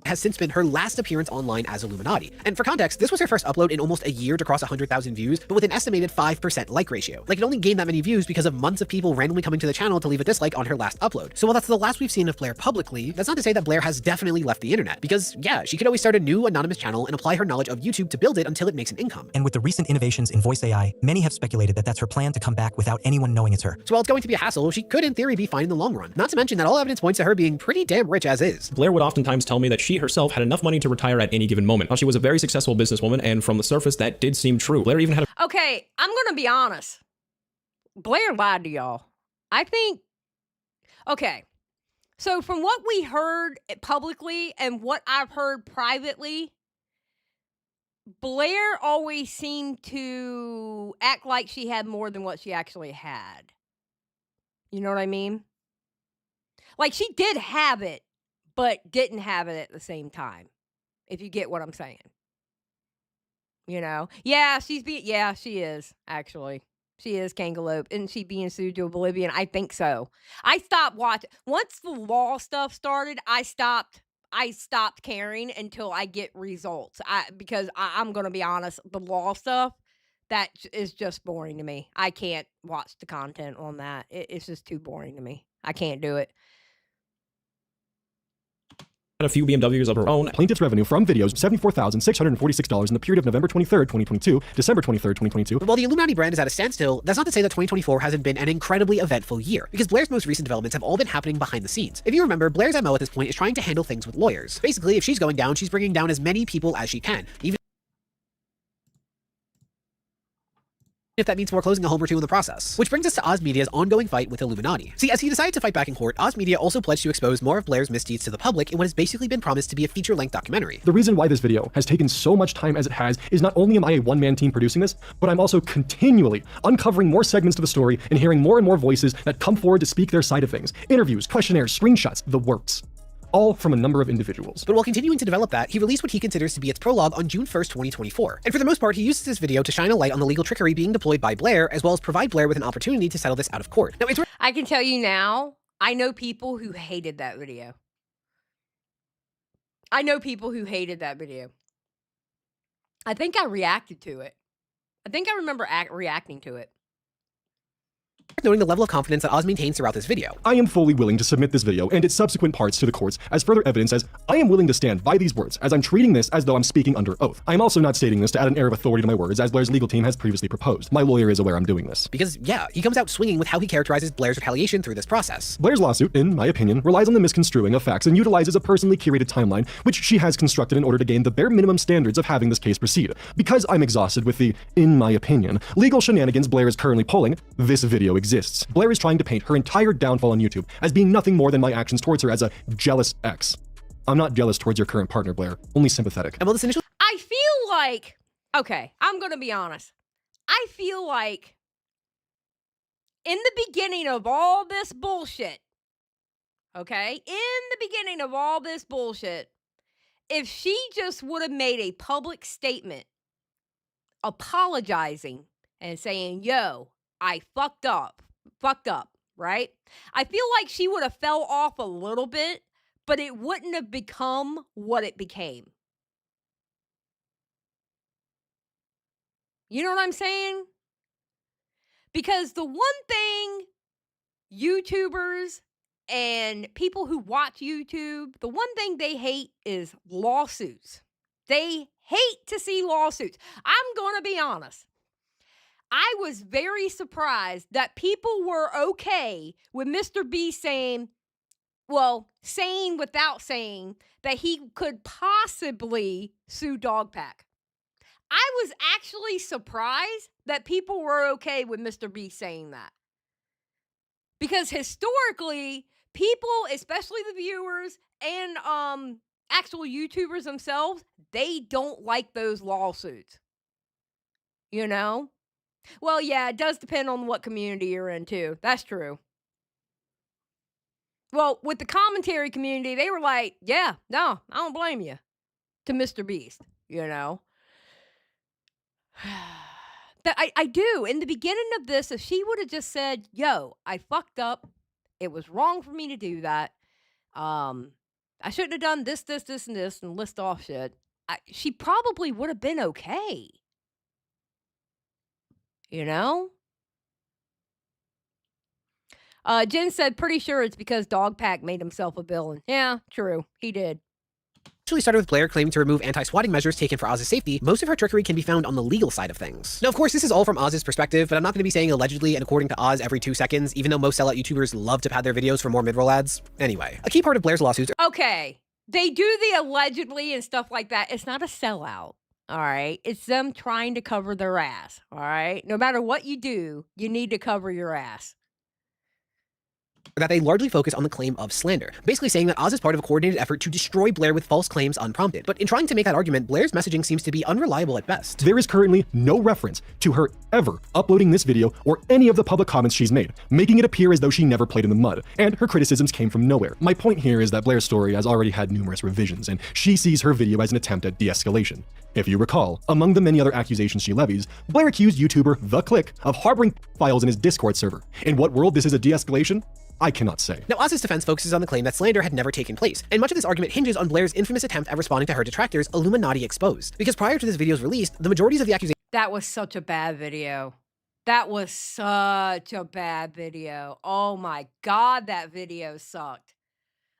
Has since been her last appearance online as iilluminaughtii. And for context, this was her first upload in almost a year to cross 100,000 views, but with an estimated 5% like ratio. Like, it only gained that many views because of months of people randomly coming to the channel to leave a dislike on her last upload. So while that's the last we've seen of Blair publicly, that's not to say that Blair has definitely left the internet. Because, yeah, she could always start a new anonymous channel and apply her knowledge of YouTube to build it until it makes an income. And with the recent innovations in voice AI, many have speculated that that's her plan to come back without anyone knowing it's her. So while it's going to be a hassle, she could in theory be fine in the long run. Not to mention that all evidence points to her being pretty damn rich as is. Blair would oftentimes tell me that she herself had enough money to retire at any given moment. She was a very successful businesswoman, and from the surface, that did seem true. Blair even had a— Okay, I'm gonna be honest. Blair lied to y'all. I think. Okay, so from what we heard publicly and what I've heard privately, Blair always seemed to act like she had more than what she actually had. You know what I mean? Like, she did have it, but didn't have it at the same time. If you get what I'm saying. You know? Yeah, she is, actually. She is Kangaloo. Isn't she being sued to oblivion? I think so. I stopped watching. Once the law stuff started, I stopped caring until I get results. Because I'm going to be honest, the law stuff, that is just boring to me. I can't watch the content on that. It's just too boring to me. I can't do it. a few BMWs of her own. Plaintiff's revenue from videos, $74,646 in the period of November 23rd, 2022, December 23rd, 2022. But while the Illuminati brand is at a standstill, that's not to say that 2024 hasn't been an incredibly eventful year, because Blair's most recent developments have all been happening behind the scenes. If you remember, Blair's MO at this point is trying to handle things with lawyers. Basically, if she's going down, she's bringing down as many people as she can, even if that means foreclosing a home or two in the process. Which brings us to Oz Media's ongoing fight with Illuminaughtii. See, as he decided to fight back in court, Oz Media also pledged to expose more of Blair's misdeeds to the public in what has basically been promised to be a feature-length documentary. The reason why this video has taken so much time as it has is not only am I a one-man team producing this, but I'm also continually uncovering more segments to the story and hearing more and more voices that come forward to speak their side of things. Interviews, questionnaires, screenshots, the works. All from a number of individuals. But while continuing to develop that, he released what he considers to be its prologue on June 1st, 2024. And for the most part, he uses this video to shine a light on the legal trickery being deployed by Blair, as well as provide Blair with an opportunity to settle this out of court. Now, I can tell you now, I know people who hated that video. I think I reacted to it. I think I remember reacting to it. Noting the level of confidence that Oz maintains throughout this video. I am fully willing to submit this video and its subsequent parts to the courts as further evidence, as I am willing to stand by these words as I'm treating this as though I'm speaking under oath. I am also not stating this to add an air of authority to my words, as Blair's legal team has previously proposed. My lawyer is aware I'm doing this. Because, yeah, he comes out swinging with how he characterizes Blair's retaliation through this process. Blair's lawsuit, in my opinion, relies on the misconstruing of facts and utilizes a personally curated timeline, which she has constructed in order to gain the bare minimum standards of having this case proceed. Because I'm exhausted with the, in my opinion, legal shenanigans Blair is currently pulling, this video exists. Blair is trying to paint her entire downfall on YouTube as being nothing more than my actions towards her as a jealous ex. I'm not jealous towards your current partner, Blair, only sympathetic. And while this initial— I feel like, okay, I'm gonna be honest. I feel like in the beginning of all this bullshit, okay, if she just would have made a public statement apologizing and saying, yo, I fucked up, right? I feel like she would have fell off a little bit, but it wouldn't have become what it became. You know what I'm saying? Because the one thing YouTubers and people who watch YouTube, the one thing they hate is lawsuits. They hate to see lawsuits. I'm going to be honest. I was very surprised that people were okay with Mr. B saying without saying that he could possibly sue Dogpack. I was actually surprised that people were okay with Mr. B saying that. Because historically, people, especially the viewers and actual YouTubers themselves, they don't like those lawsuits. You know? Well, yeah, it does depend on what community you're in, too. That's true. Well, with the commentary community, they were like, yeah, no, I don't blame you, to Mr. Beast, you know? That I do. In the beginning of this, if she would have just said, "Yo, I fucked up. It was wrong for me to do that. Um, I shouldn't have done this, this, this, and this," and list off shit. She probably would have been okay. You know? Jen said, "Pretty sure it's because Dogpack made himself a villain." Yeah, true. He did. Actually started with Blair claiming to remove anti-swatting measures taken for Oz's safety, most of her trickery can be found on the legal side of things. Now, of course, this is all from Oz's perspective, but I'm not going to be saying allegedly and according to Oz every 2 seconds, even though most sellout YouTubers love to pad their videos for more mid-roll ads. Anyway, a key part of Blair's lawsuits Okay. They do the allegedly and stuff like that. It's not a sellout. All right. It's them trying to cover their ass. All right. No matter what you do, you need to cover your ass. that they largely focus on the claim of slander, basically saying that Oz is part of a coordinated effort to destroy Blair with false claims unprompted. But in trying to make that argument, Blair's messaging seems to be unreliable at best. There is currently no reference to her ever uploading this video or any of the public comments she's made, making it appear as though she never played in the mud, and her criticisms came from nowhere. My point here is that Blair's story has already had numerous revisions, and she sees her video as an attempt at de-escalation. If you recall, among the many other accusations she levies, Blair accused YouTuber The Click of harboring files in his Discord server. In what world this is a de-escalation? I cannot say. Now, Oz's defense focuses on the claim that slander had never taken place, and much of this argument hinges on Blair's infamous attempt at responding to her detractors, Illuminaughtii Exposed. Because prior to this video's release, the majorities of the accusations That was such a bad video. That was such a bad video. Oh my God, that video sucked.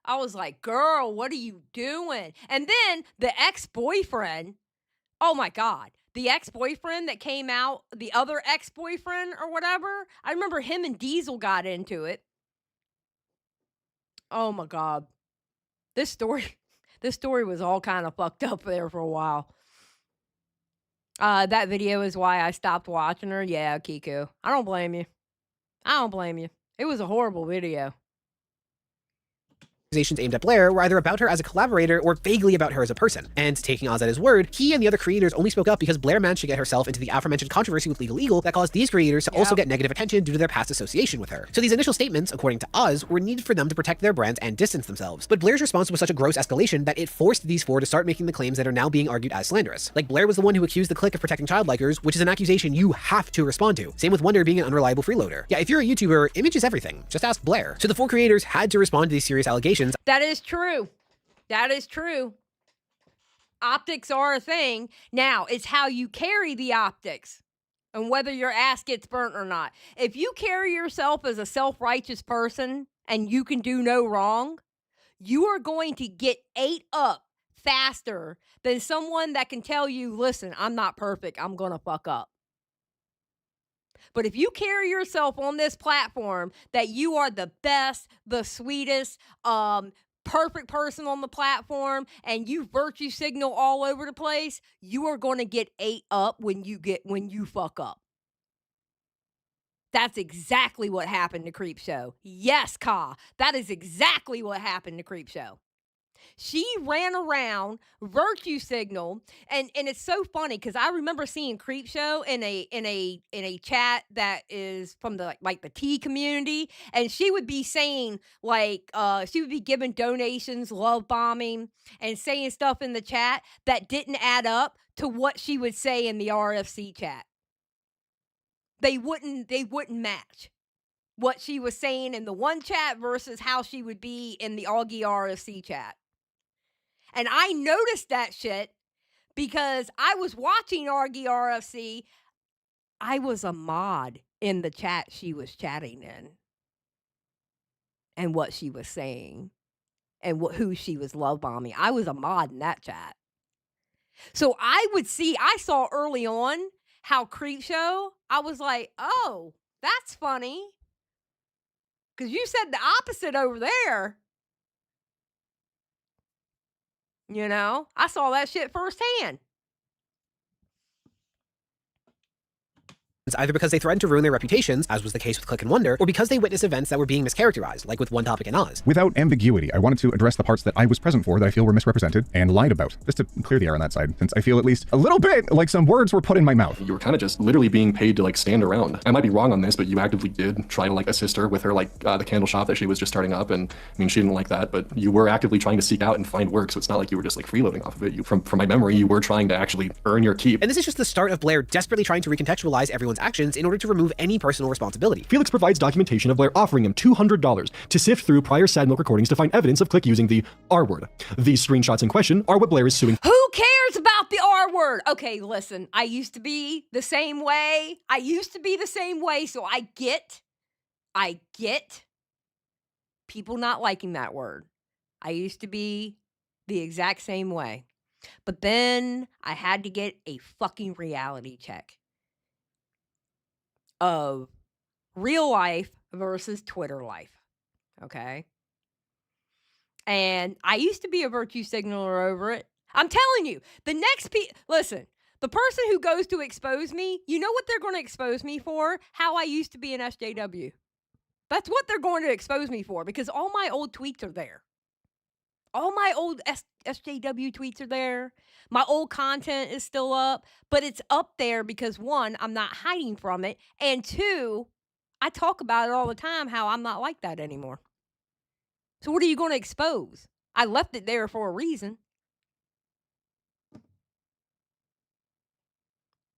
I was like, girl, what are you doing? And then the ex-boyfriend, oh my God, the ex-boyfriend that came out, the other ex-boyfriend or whatever, I remember him and Diesel got into it. Oh my God. This story was all kind of fucked up there for a while. That video is why I stopped watching her. Yeah, Kiku. I don't blame you. I don't blame you. It was a horrible video. aimed at Blair were either about her as a collaborator or vaguely about her as a person. And taking Oz at his word, he and the other creators only spoke up because Blair managed to get herself into the aforementioned controversy with Legal Eagle that caused these creators to also get negative attention due to their past association with her. So these initial statements, according to Oz, were needed for them to protect their brands and distance themselves. But Blair's response was such a gross escalation that it forced these four to start making the claims that are now being argued as slanderous. Like, Blair was the one who accused the Click of protecting child likers, which is an accusation you have to respond to. Same with Wonder being an unreliable freeloader. Yeah, if you're a YouTuber, image is everything. Just ask Blair. So the four creators had to respond to these serious allegations. That is true. That is true. Optics are a thing. Now, it's how you carry the optics and whether your ass gets burnt or not. If you carry yourself as a self-righteous person and you can do no wrong, you are going to get ate up faster than someone that can tell you, listen, I'm not perfect. I'm going to fuck up. But if you carry yourself on this platform that you are the best, the sweetest, perfect person on the platform and you virtue signal all over the place, you are going to get ate up when you fuck up. That's exactly what happened to Creepshow. Yes, Ka. That is exactly what happened to Creepshow. She ran around, virtue signal, and it's so funny because I remember seeing Creepshow in a chat that is from the the tea community, and she would be saying she would be giving donations, love bombing, and saying stuff in the chat that didn't add up to what she would say in the RFC chat. They wouldn't match what she was saying in the one chat versus how she would be in the Augie RFC chat. And I noticed that shit because I was watching Argy RFC. I was a mod in the chat she was chatting in. And what she was saying. And who she was love bombing. I was a mod in that chat. So I saw early on how Creepshow, I was like, oh, that's funny. Because you said the opposite over there. You know, I saw that shit firsthand. either because they threatened to ruin their reputations, as was the case with Click and Wonder, or because they witnessed events that were being mischaracterized, like with One Topic in Oz. Without ambiguity, I wanted to address the parts that I was present for that I feel were misrepresented and lied about, just to clear the air on that side, since I feel at least a little bit like some words were put in my mouth. You were kind of just literally being paid to like stand around. I might be wrong on this, but you actively did try to like assist her with her like the candle shop that she was just starting up, and I mean she didn't like that, but you were actively trying to seek out and find work, so it's not like you were just like freeloading off of it. You, from my memory, you were trying to actually earn your keep. And this is just the start of Blair desperately trying to recontextualize everyone's actions in order to remove any personal responsibility. Felix provides documentation of Blair offering him $200 to sift through prior Sad Milk recordings to find evidence of Click using the R word. These screenshots in question are what Blair is suing. Who cares about the R word? Okay, listen, I used to be the same way. So I get people not liking that word. I used to be the exact same way. But then I had to get a fucking reality check of real life versus Twitter life. Okay? And I used to be a virtue signaler over it. I'm telling you, listen, the person who goes to expose me, you know what they're going to expose me for? How I used to be an SJW. That's what they're going to expose me for, because all my old tweets are there. All my old SJW tweets are there. My old content is still up, but it's up there because one, I'm not hiding from it, and two, I talk about it all the time how I'm not like that anymore. So what are you going to expose? I left it there for a reason.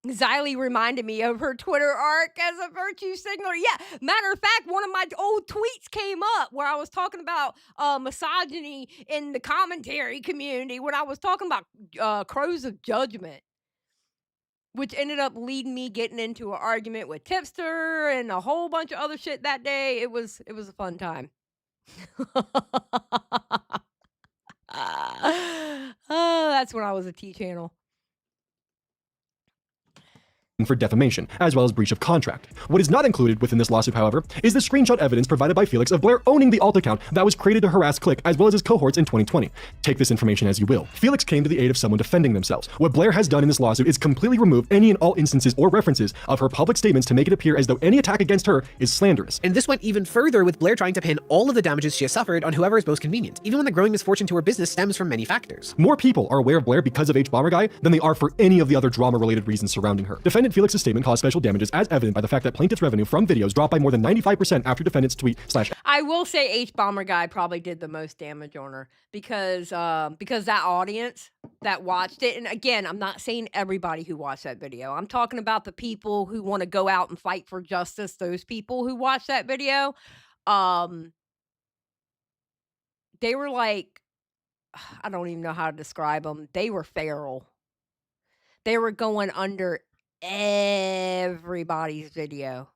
Xylie reminded me of her Twitter arc as a virtue signaler. Yeah, matter of fact, one of my old tweets came up where I was talking about misogyny in the commentary community when I was talking about crows of judgment, which ended up leading me getting into an argument with Tipster and a whole bunch of other shit that day. It was a fun time. That's when I was a T-channel. For defamation, as well as breach of contract. What is not included within this lawsuit, however, is the screenshot evidence provided by Felix of Blair owning the alt account that was created to harass Click, as well as his cohorts in 2020. Take this information as you will. Felix came to the aid of someone defending themselves. What Blair has done in this lawsuit is completely remove any and all instances or references of her public statements to make it appear as though any attack against her is slanderous. And this went even further, with Blair trying to pin all of the damages she has suffered on whoever is most convenient, even when the growing misfortune to her business stems from many factors. More people are aware of Blair because of H Bomber Guy than they are for any of the other drama-related reasons surrounding her. Defendant Felix's statement caused special damages, as evident by the fact that plaintiff's revenue from videos dropped by more than 95% after defendant's tweet / I will say H Bomber Guy probably did the most damage on her because that audience that watched it, and again, I'm not saying everybody who watched that video. I'm talking about the people who want to go out and fight for justice. Those people who watched that video, they were like, I don't even know how to describe them. They were feral. They were going under everybody's video.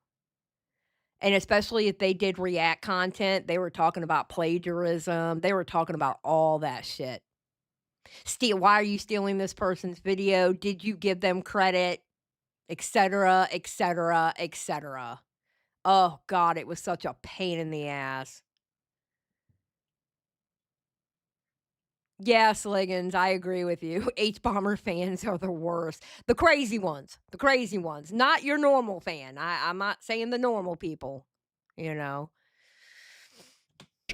And especially if they did react content, they were talking about plagiarism. They were talking about all that shit. Why are you stealing this person's video? Did you give them credit? Etc., etc., etc. Oh, God, it was such a pain in the ass. Yes, Liggins, I agree with you. H-Bomber fans are the worst. The crazy ones. Not your normal fan. I'm not saying the normal people, you know.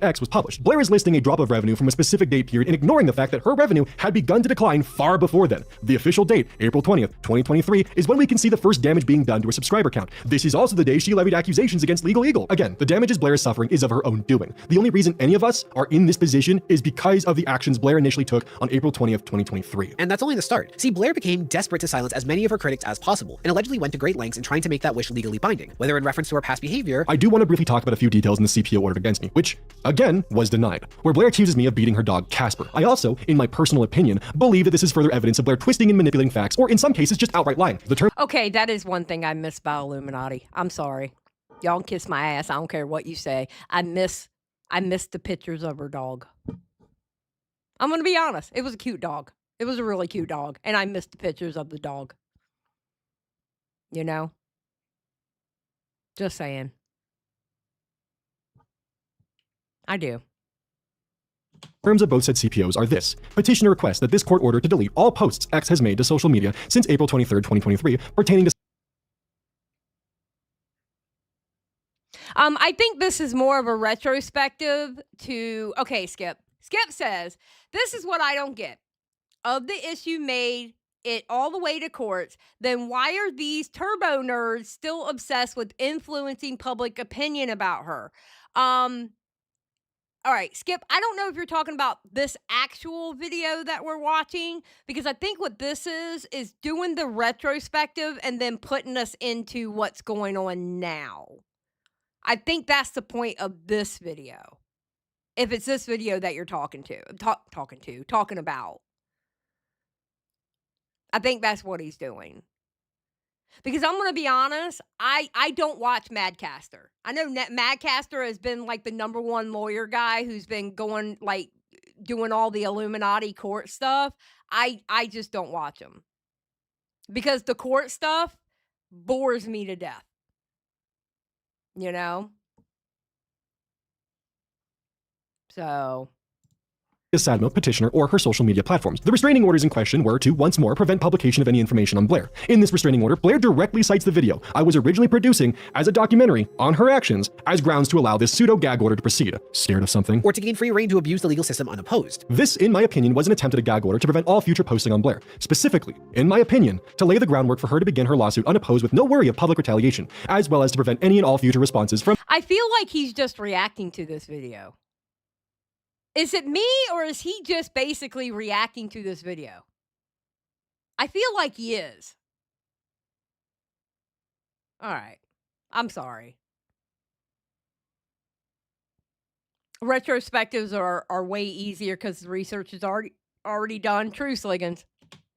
X was published. Blair is listing a drop of revenue from a specific date period and ignoring the fact that her revenue had begun to decline far before then. The official date, April 20th, 2023, is when we can see the first damage being done to her subscriber count. This is also the day she levied accusations against Legal Eagle. Again, the damages Blair is suffering is of her own doing. The only reason any of us are in this position is because of the actions Blair initially took on April 20th, 2023. And that's only the start. See, Blair became desperate to silence as many of her critics as possible, and allegedly went to great lengths in trying to make that wish legally binding, whether in reference to her past behavior. I do want to briefly talk about a few details in the CPO order against me, which, again, was denied, where Blair accuses me of beating her dog, Casper. I also, in my personal opinion, believe that this is further evidence of Blair twisting and manipulating facts, or in some cases, just outright lying. The term— Okay, that is one thing I miss about Illuminati. I'm sorry. Y'all can kiss my ass. I don't care what you say. I miss the pictures of her dog. I'm going to be honest. It was a cute dog. It was a really cute dog. And I miss the pictures of the dog. You know? Just saying. I do. Terms of both said CPOs are this. Petitioner requests that this court order to delete all posts X has made to social media since April 23rd, 2023, pertaining to I think this is more of a retrospective to okay, Skip. Skip says, "This is what I don't get. Of the issue made it all the way to courts, then why are these turbo nerds still obsessed with influencing public opinion about her?" All right, Skip, I don't know if you're talking about this actual video that we're watching, because I think what this is doing the retrospective and then putting us into what's going on now. I think that's the point of this video. If it's this video that you're talking about. I think that's what he's doing. Because I'm gonna be honest, I don't watch Madcaster. I know Madcaster has been like the #1 lawyer guy who's been going like doing all the Illuminati court stuff. I just don't watch him because the court stuff bores me to death. You know? So a sad milk petitioner or her social media platforms. The restraining orders in question were to, once more, prevent publication of any information on Blair. In this restraining order, Blair directly cites the video I was originally producing as a documentary on her actions as grounds to allow this pseudo-gag order to proceed. Scared of something? Or to gain free reign to abuse the legal system unopposed. This, in my opinion, was an attempt at a gag order to prevent all future posting on Blair. Specifically, in my opinion, to lay the groundwork for her to begin her lawsuit unopposed with no worry of public retaliation, as well as to prevent any and all future responses from— I feel like he's just reacting to this video. Is it me, or is he just basically reacting to this video? I feel like he is. All right. I'm sorry. Retrospectives are way easier because the research is already done. True, Sliggins.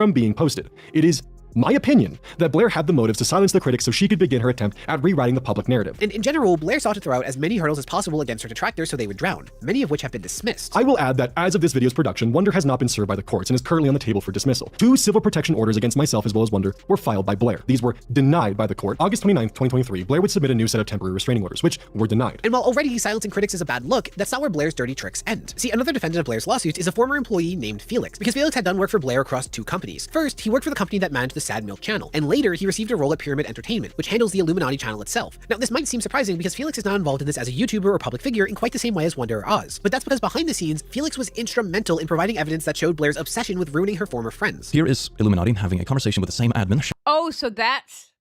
From being posted. It is my opinion that Blair had the motives to silence the critics so she could begin her attempt at rewriting the public narrative. And in general, Blair sought to throw out as many hurdles as possible against her detractors so they would drown, many of which have been dismissed. I will add that as of this video's production, Wonder has not been served by the courts and is currently on the table for dismissal. 2 civil protection orders against myself as well as Wonder were filed by Blair. These were denied by the court. August 29th, 2023, Blair would submit a new set of temporary restraining orders, which were denied. And while already silencing critics is a bad look, that's not where Blair's dirty tricks end. See, another defendant of Blair's lawsuit is a former employee named Felix, because Felix had done work for Blair across 2 companies. First, he worked for the company that managed the Sad Milk channel, and later he received a role at Pyramid Entertainment, which handles the Illuminaughtii channel itself. Now, this might seem surprising because Felix is not involved in this as a YouTuber or public figure in quite the same way as Wonder or Oz, but that's because behind the scenes, Felix was instrumental in providing evidence that showed Blair's obsession with ruining her former friends. Here is Illuminaughtii having a conversation with the same admin. Oh, so that's...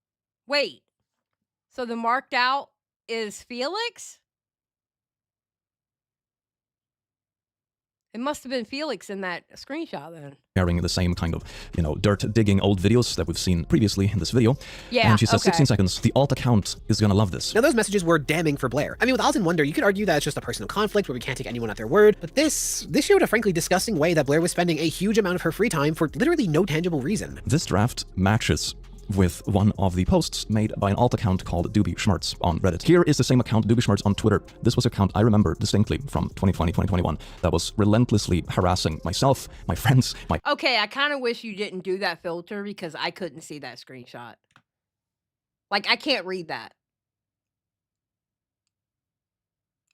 Wait. So the marked out is Felix? It must have been Felix in that screenshot then. Sharing the same kind of, dirt digging old videos that we've seen previously in this video. Yeah, and she says, okay. 16 seconds, the alt account is gonna love this. Now those messages were damning for Blair. I mean, with Oz and Wonder, you could argue that it's just a personal conflict where we can't take anyone at their word, but this showed a frankly disgusting way that Blair was spending a huge amount of her free time for literally no tangible reason. This draft matches with one of the posts made by an alt account called Doobie Schmertz on Reddit. Here is the same account, Doobie Schmertz, on Twitter. This was an account I remember distinctly from 2020, 2021 that was relentlessly harassing myself, my friends, my... Okay, I kind of wish you didn't do that filter because I couldn't see that screenshot. Like, I can't read that.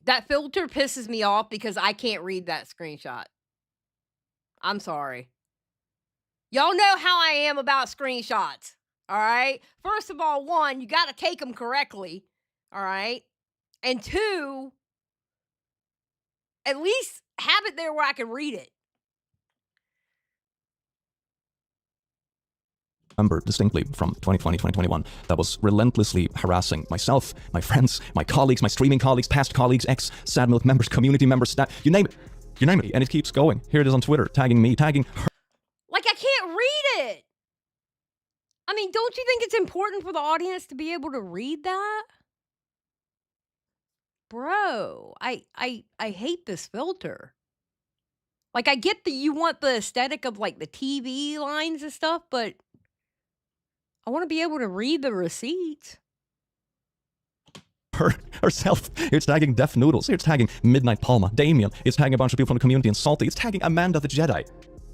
That filter pisses me off because I can't read that screenshot. I'm sorry. Y'all know how I am about screenshots. All right. First of all, 1, you got to take them correctly. All right. And 2, at least have it there where I can read it. Remember distinctly from 2020, 2021 that was relentlessly harassing myself, my friends, my colleagues, my streaming colleagues, past colleagues, ex-Sad Milk members, community members, you name it. You name it. And it keeps going. Here it is on Twitter, tagging me, tagging her. Like, I can't read it. I mean, don't you think it's important for the audience to be able to read that? Bro, I hate this filter. Like, I get that you want the aesthetic of, like, the TV lines and stuff, but I want to be able to read the receipts. Herself. It's tagging Def Noodles. It's tagging Midnight Palma, Damien. It's tagging a bunch of people from the community and Salty. It's tagging Amanda the Jedi.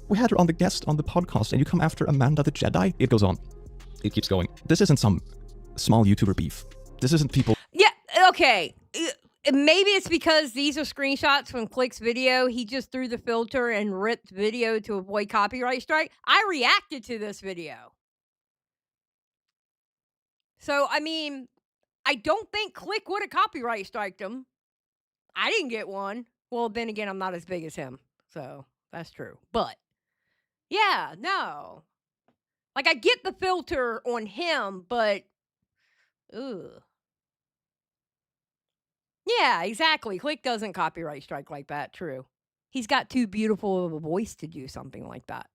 We had her on the guest on the podcast, and you come after Amanda the Jedi? It goes on. It keeps going. This isn't some small YouTuber beef. This isn't people... Yeah, okay. Maybe it's because these are screenshots from Click's video. He just threw the filter and ripped video to avoid copyright strike. I reacted to this video. So, I mean, I don't think Click would have copyright striked him. I didn't get one. Well, then again, I'm not as big as him, so that's true. But yeah, no. Like I get the filter on him, but ugh. Yeah, exactly. Click doesn't copyright strike like that. True. He's got too beautiful of a voice to do something like that.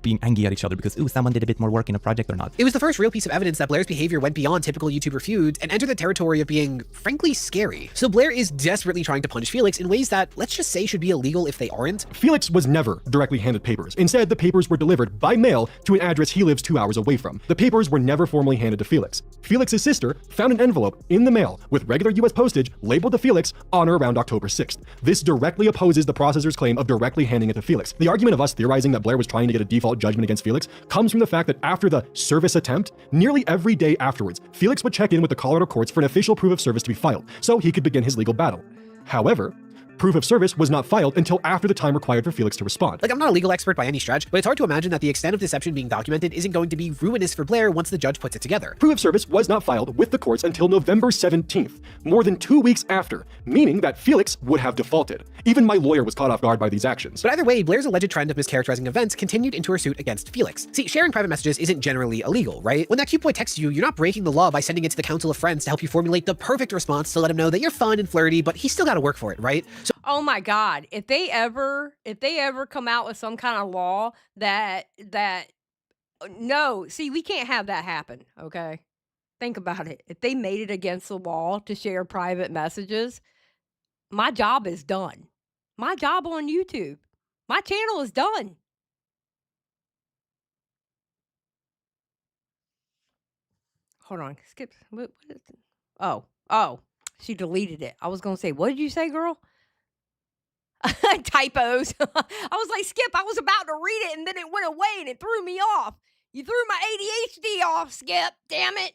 Being angry at each other because, ooh, someone did a bit more work in a project or not. It was the first real piece of evidence that Blair's behavior went beyond typical YouTuber feuds and entered the territory of being, frankly, scary. So Blair is desperately trying to punish Felix in ways that, let's just say, should be illegal if they aren't. Felix was never directly handed papers. Instead, the papers were delivered by mail to an address he lives 2 hours away from. The papers were never formally handed to Felix. Felix's sister found an envelope in the mail with regular US postage labeled to Felix on or around October 6th. This directly opposes the processor's claim of directly handing it to Felix. The argument of us theorizing that Blair was trying to get a default judgment against Felix comes from the fact that after the service attempt, nearly every day afterwards, Felix would check in with the Colorado courts for an official proof of service to be filed, so he could begin his legal battle. However, proof of service was not filed until after the time required for Felix to respond. Like, I'm not a legal expert by any stretch, but it's hard to imagine that the extent of deception being documented isn't going to be ruinous for Blair once the judge puts it together. Proof of service was not filed with the courts until November 17th, more than 2 weeks after, meaning that Felix would have defaulted. Even my lawyer was caught off guard by these actions. But either way, Blair's alleged trend of mischaracterizing events continued into her suit against Felix. See, sharing private messages isn't generally illegal, right? When that cute boy texts you, you're not breaking the law by sending it to the council of friends to help you formulate the perfect response to let him know that you're fun and flirty, but he's still gotta work for it, right? So Oh my God. If they ever come out with some kind of law that no, see, we can't have that happen, okay? Think about it. If they made it against the law to share private messages, my job is done. My job on YouTube. My channel is done. Hold on. Skip. What is it? Oh, she deleted it. I was going to say, what did you say, girl? Typos. I was like, Skip, I was about to read it and then it went away and it threw me off. You threw my ADHD off, Skip. Damn it.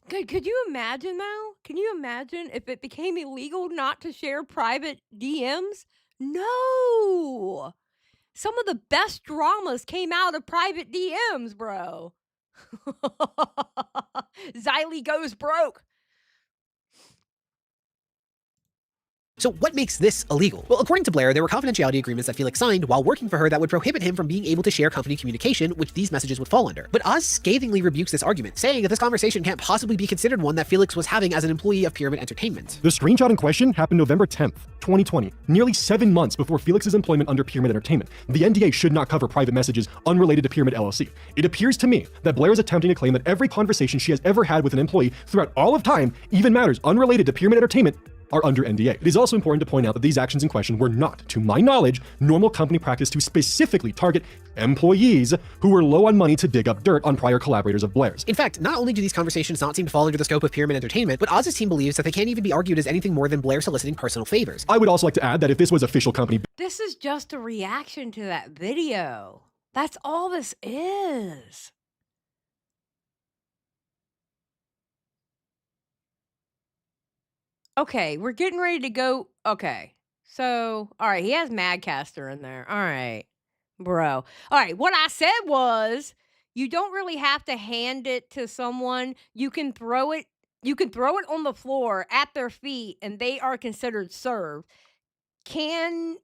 Could you imagine though? Can you imagine if it became illegal not to share private DMs? No. Some of the best dramas came out of private DMs, bro. Xylie goes broke. So what makes this illegal? Well, according to Blair, there were confidentiality agreements that Felix signed while working for her that would prohibit him from being able to share company communication, which these messages would fall under. But Oz scathingly rebukes this argument, saying that this conversation can't possibly be considered one that Felix was having as an employee of Pyramid Entertainment. The screenshot in question happened November 10th, 2020, nearly 7 months before Felix's employment under Pyramid Entertainment. The NDA should not cover private messages unrelated to Pyramid LLC. It appears to me that Blair is attempting to claim that every conversation she has ever had with an employee throughout all of time, even matters unrelated to Pyramid Entertainment, are under NDA. It is also important to point out that these actions in question were not, to my knowledge, normal company practice to specifically target employees who were low on money to dig up dirt on prior collaborators of Blair's. In fact, not only do these conversations not seem to fall under the scope of Pyramid Entertainment, but Oz's team believes that they can't even be argued as anything more than Blair soliciting personal favors. I would also like to add that if this was official company... This is just a reaction to that video. That's all this is. Okay, we're getting ready to go. Okay. So, all right, he has Madcaster in there. All right, bro. All right, what I said was you don't really have to hand it to someone. You can throw it on the floor at their feet and they are considered served. Can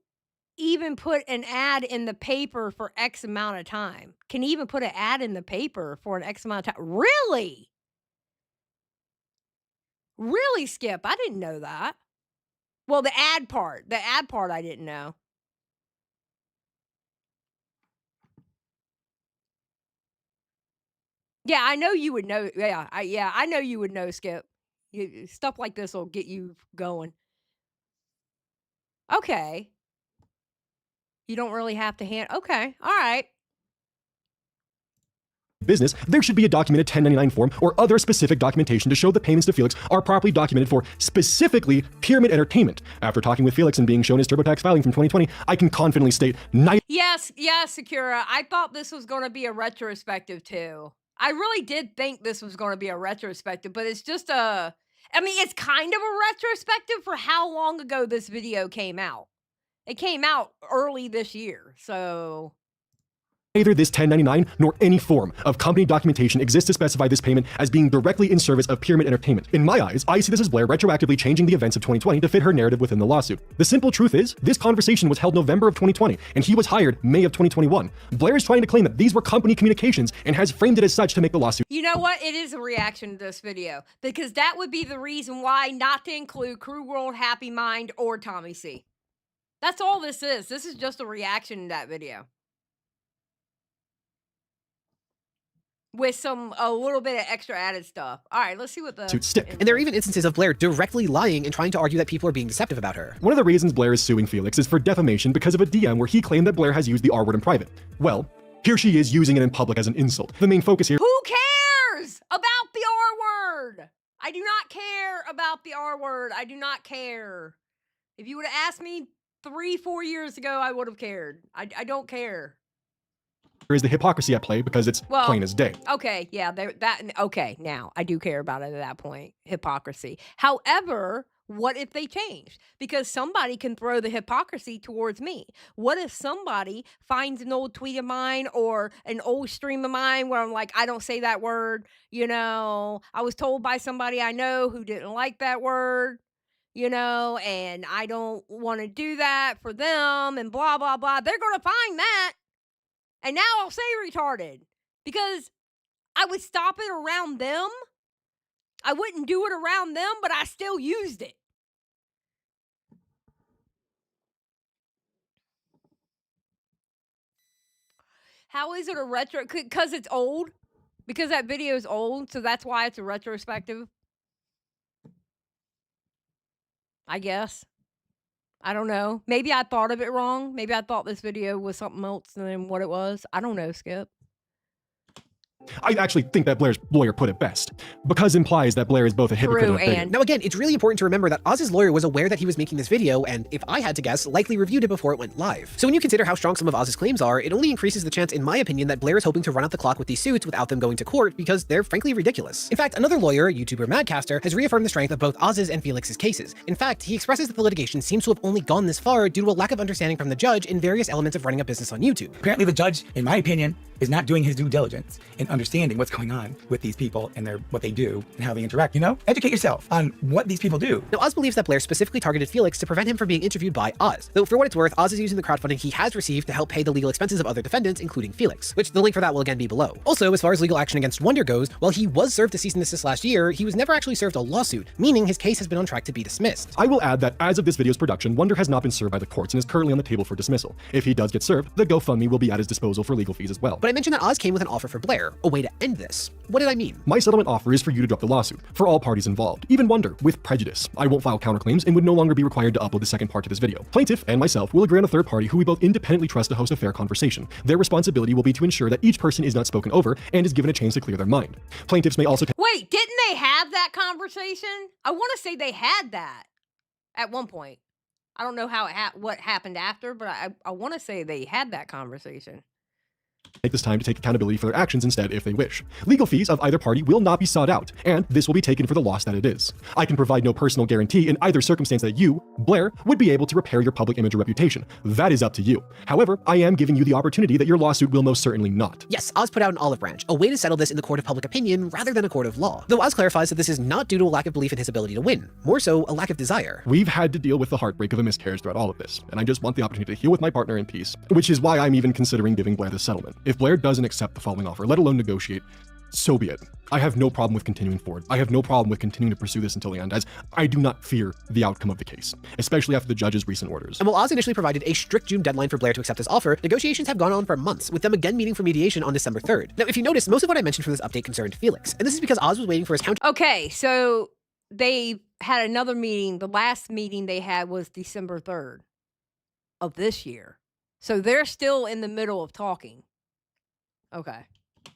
even put an ad in the paper for X amount of time. Can even put an ad in the paper for an X amount of time. Really? Really, Skip? I didn't know that. Well, the ad part I didn't know. Yeah, I know you would know. Yeah, I know you would know, Skip. Stuff like this will get you going. Okay. You don't really have to hand. Okay, all right. Business, there should be a documented 1099 form or other specific documentation to show the payments to Felix are properly documented for specifically Pyramid Entertainment. After talking with Felix and being shown his TurboTax filing from 2020, I can confidently state Yes, Sakura. I thought this was going to be a retrospective too. I really did think this was going to be a retrospective, but it's just I mean, it's kind of a retrospective for how long ago this video came out. It came out early this year, so Neither this 1099 nor any form of company documentation exists to specify this payment as being directly in service of Pyramid Entertainment. In my eyes, I see this as Blair retroactively changing the events of 2020 to fit her narrative within the lawsuit. The simple truth is, this conversation was held November of 2020, and he was hired May of 2021. Blair is trying to claim that these were company communications and has framed it as such to make the lawsuit. You know what? It is a reaction to this video, because that would be the reason why not to include Crew World, Happy Mind, or Tommy C. That's all this is. This is just a reaction to that video. With a little bit of extra added stuff. All right, let's see what the... stick. And there are even instances of Blair directly lying and trying to argue that people are being deceptive about her. One of the reasons Blair is suing Felix is for defamation because of a DM where he claimed that Blair has used the R word in private. Well, here she is using it in public as an insult. The main focus here... Who cares about the R word? I do not care about the R word. I do not care. If you would have asked me 3-4 years ago, I would have cared. I don't care. Is the hypocrisy at play because it's plain as day. Okay, yeah, okay, now I do care about it at that point, hypocrisy. However, what if they changed? Because somebody can throw the hypocrisy towards me. What if somebody finds an old tweet of mine or an old stream of mine where I'm like, I don't say that word, I was told by somebody I know who didn't like that word, and I don't want to do that for them and blah, blah, blah. They're going to find that. And now I'll say retarded because I would stop it around them. I wouldn't do it around them, but I still used it. How is it a retro? Because it's old. Because that video is old, so that's why it's a retrospective. I guess. I don't know. Maybe I thought of it wrong. Maybe I thought this video was something else than what it was. I don't know, Skip. I actually think that Blair's lawyer put it best, because implies that Blair is both a hypocrite and a bigot. Now again, it's really important to remember that Oz's lawyer was aware that he was making this video, and if I had to guess, likely reviewed it before it went live. So when you consider how strong some of Oz's claims are, it only increases the chance, in my opinion, that Blair is hoping to run out the clock with these suits without them going to court, because they're frankly ridiculous. In fact, another lawyer, YouTuber Madcaster, has reaffirmed the strength of both Oz's and Felix's cases. In fact, he expresses that the litigation seems to have only gone this far due to a lack of understanding from the judge in various elements of running a business on YouTube. Apparently the judge, in my opinion, is not doing his due diligence in understanding what's going on with these people and what they do and how they interact, Educate yourself on what these people do. Now, Oz believes that Blair specifically targeted Felix to prevent him from being interviewed by Oz. Though for what it's worth, Oz is using the crowdfunding he has received to help pay the legal expenses of other defendants, including Felix, which the link for that will again be below. Also, as far as legal action against Wonder goes, while he was served a cease and desist last year, he was never actually served a lawsuit, meaning his case has been on track to be dismissed. I will add that as of this video's production, Wonder has not been served by the courts and is currently on the table for dismissal. If he does get served, the GoFundMe will be at his disposal for legal fees as well. But I mentioned that Oz came with an offer for Blair, a way to end this. What did I mean? My settlement offer is for you to drop the lawsuit, for all parties involved, even Wonder, with prejudice. I won't file counterclaims and would no longer be required to upload the second part to this video. Plaintiff and myself will agree on a third party who we both independently trust to host a fair conversation. Their responsibility will be to ensure that each person is not spoken over and is given a chance to clear their mind. Plaintiffs may also... Wait, didn't they have that conversation? I want to say they had that at one point. I don't know how what happened after, but I want to say they had that conversation. Take this time to take accountability for their actions instead if they wish. Legal fees of either party will not be sought out, and this will be taken for the loss that it is. I can provide no personal guarantee in either circumstance that you, Blair, would be able to repair your public image or reputation. That is up to you. However, I am giving you the opportunity that your lawsuit will most certainly not. Yes, Oz put out an olive branch, a way to settle this in the court of public opinion rather than a court of law. Though Oz clarifies that this is not due to a lack of belief in his ability to win, more so a lack of desire. We've had to deal with the heartbreak of a miscarriage throughout all of this, and I just want the opportunity to heal with my partner in peace, which is why I'm even considering giving Blair this settlement. If Blair doesn't accept the following offer, let alone negotiate, so be it. I have no problem with continuing forward. I have no problem with continuing to pursue this until the end, as I do not fear the outcome of the case, especially after the judge's recent orders. And while Oz initially provided a strict June deadline for Blair to accept this offer, negotiations have gone on for months, with them again meeting for mediation on December 3rd. Now, if you notice, most of what I mentioned from this update concerned Felix, and this is because Oz was waiting for his counter- Okay, so they had another meeting. The last meeting they had was December 3rd of this year. So they're still in the middle of talking. Okay.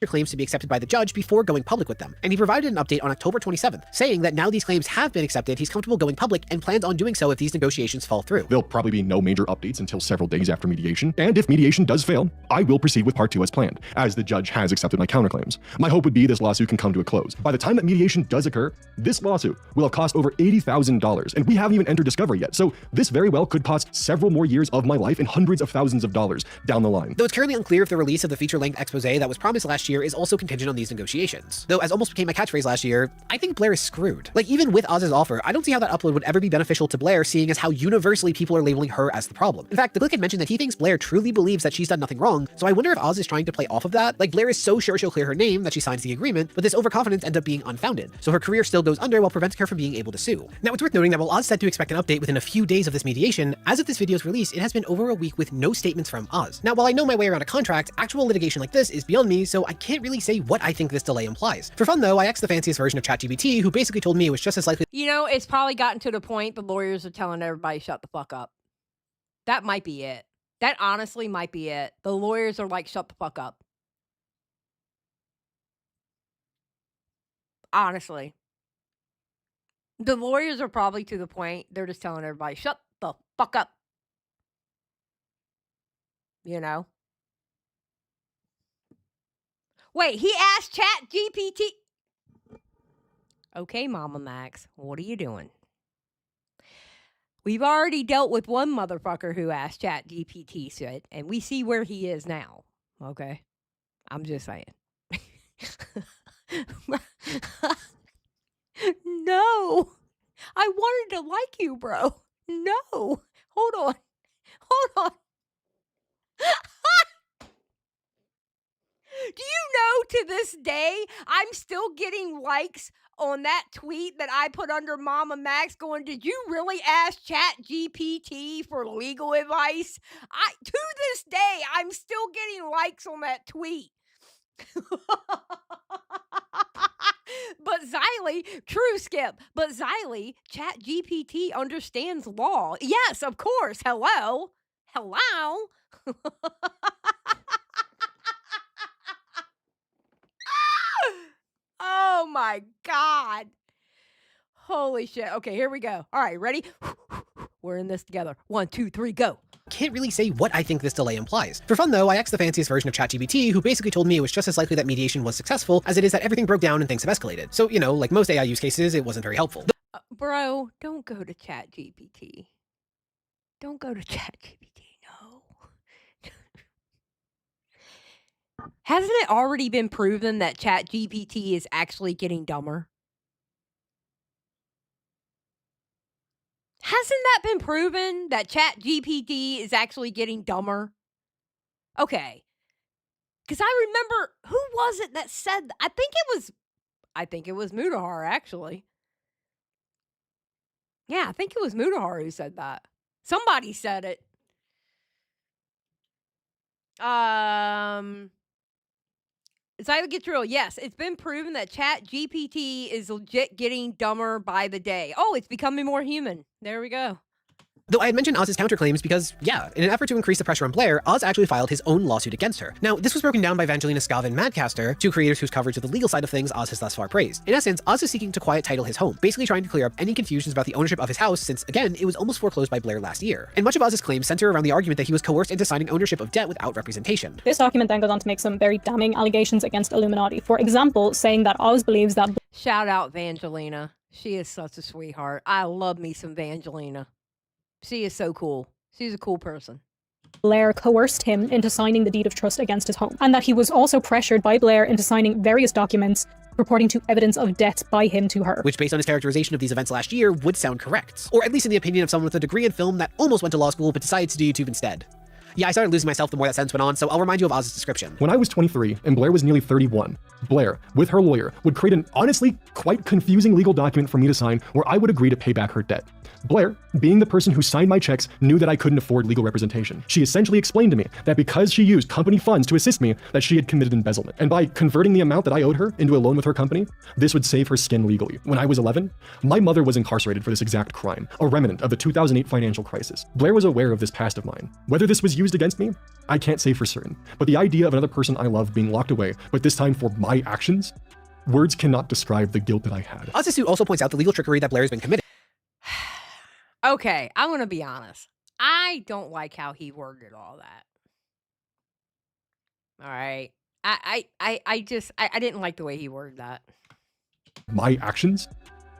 claims to be accepted by the judge before going public with them, and he provided an update on October 27th, saying that now these claims have been accepted, he's comfortable going public and plans on doing so if these negotiations fall through. There'll probably be no major updates until several days after mediation, and if mediation does fail, I will proceed with part 2 as planned, as the judge has accepted my counterclaims. My hope would be this lawsuit can come to a close. By the time that mediation does occur, this lawsuit will have cost over $80,000, and we haven't even entered discovery yet, so this very well could cost several more years of my life and hundreds of thousands of dollars down the line. Though it's currently unclear if the release of the feature-length expose that was promised last year is also contingent on these negotiations. Though, as almost became my catchphrase last year, I think Blair is screwed. Like, even with Oz's offer, I don't see how that upload would ever be beneficial to Blair, seeing as how universally people are labeling her as the problem. In fact, the Glick had mentioned that he thinks Blair truly believes that she's done nothing wrong, so I wonder if Oz is trying to play off of that. Like, Blair is so sure she'll clear her name that she signs the agreement, but this overconfidence ends up being unfounded, so her career still goes under while preventing her from being able to sue. Now, it's worth noting that while Oz said to expect an update within a few days of this mediation, as of this video's release, it has been over a week with no statements from Oz. Now, while I know my way around a contract, actual litigation like this is beyond me, so I can't really say what I think this delay implies. For fun though, I asked the fanciest version of ChatGPT, who basically told me it was just as likely— You know, it's probably gotten to the point the lawyers are telling everybody shut the fuck up. That might be it. That honestly might be it. The lawyers are like, shut the fuck up. Honestly. The lawyers are probably to the point they're just telling everybody, shut the fuck up. You know? Wait, he asked ChatGPT. Okay, Mama Max, what are you doing? We've already dealt with one motherfucker who asked ChatGPT shit, and we see where he is now. Okay? I'm just saying. No. I wanted to like you, bro. No. Hold on. Hold on. Do you know to this day, I'm still getting likes on that tweet that I put under Mama Max going, did you really ask ChatGPT for legal advice? To this day, I'm still getting likes on that tweet. But Xylie, true Skip, but Xylie, ChatGPT understands law. Yes, of course. Hello. Hello. Oh my God. Holy shit. Okay, here we go. All right, ready? We're in this together. 1, 2, 3, go. Can't really say what I think this delay implies. For fun though, I asked the fanciest version of ChatGPT, who basically told me it was just as likely that mediation was successful as it is that everything broke down and things have escalated. So, you know, like most AI use cases, it wasn't very helpful. Bro, don't go to ChatGPT. Don't go to ChatGPT, no. Hasn't it already been proven that ChatGPT is actually getting dumber? Hasn't that been proven that ChatGPT is actually getting dumber? Okay. Because I remember, who was it that said, I think it was Mudahar, actually. Yeah, I think it was Mudahar who said that. Somebody said it. Xylie Get Real. Yes, it's been proven that ChatGPT is legit getting dumber by the day. Oh, it's becoming more human. There we go. Though I had mentioned Oz's counterclaims because, yeah, in an effort to increase the pressure on Blair, Oz actually filed his own lawsuit against her. Now, this was broken down by Evangelina Scav and Madcaster, two creators whose coverage of the legal side of things Oz has thus far praised. In essence, Oz is seeking to quiet title his home, basically trying to clear up any confusions about the ownership of his house since, again, it was almost foreclosed by Blair last year. And much of Oz's claims center around the argument that he was coerced into signing ownership of debt without representation. This document then goes on to make some very damning allegations against Illuminati. For example, saying that Oz believes that... Shout out Evangelina. She is such a sweetheart. I love me some Evangelina. She is so cool. She's a cool person. Blair coerced him into signing the deed of trust against his home, and that he was also pressured by Blair into signing various documents purporting to evidence of debt by him to her. Which, based on his characterization of these events last year, would sound correct. Or at least in the opinion of someone with a degree in film that almost went to law school but decided to do YouTube instead. Yeah, I started losing myself the more that sentence went on, so I'll remind you of Oz's description. When I was 23 and Blair was nearly 31, Blair, with her lawyer, would create an honestly quite confusing legal document for me to sign where I would agree to pay back her debt. Blair, being the person who signed my checks, knew that I couldn't afford legal representation. She essentially explained to me that because she used company funds to assist me, that she had committed embezzlement. And by converting the amount that I owed her into a loan with her company, this would save her skin legally. When I was 11, my mother was incarcerated for this exact crime, a remnant of the 2008 financial crisis. Blair was aware of this past of mine. Whether this was used against me, I can't say for certain. But the idea of another person I love being locked away, but this time for my actions, words cannot describe the guilt that I had. Oz's suit also points out the legal trickery that Blair has been committing. Okay, I'm gonna be honest. I don't like how he worded all that. All right. I didn't like the way he worded that. My actions?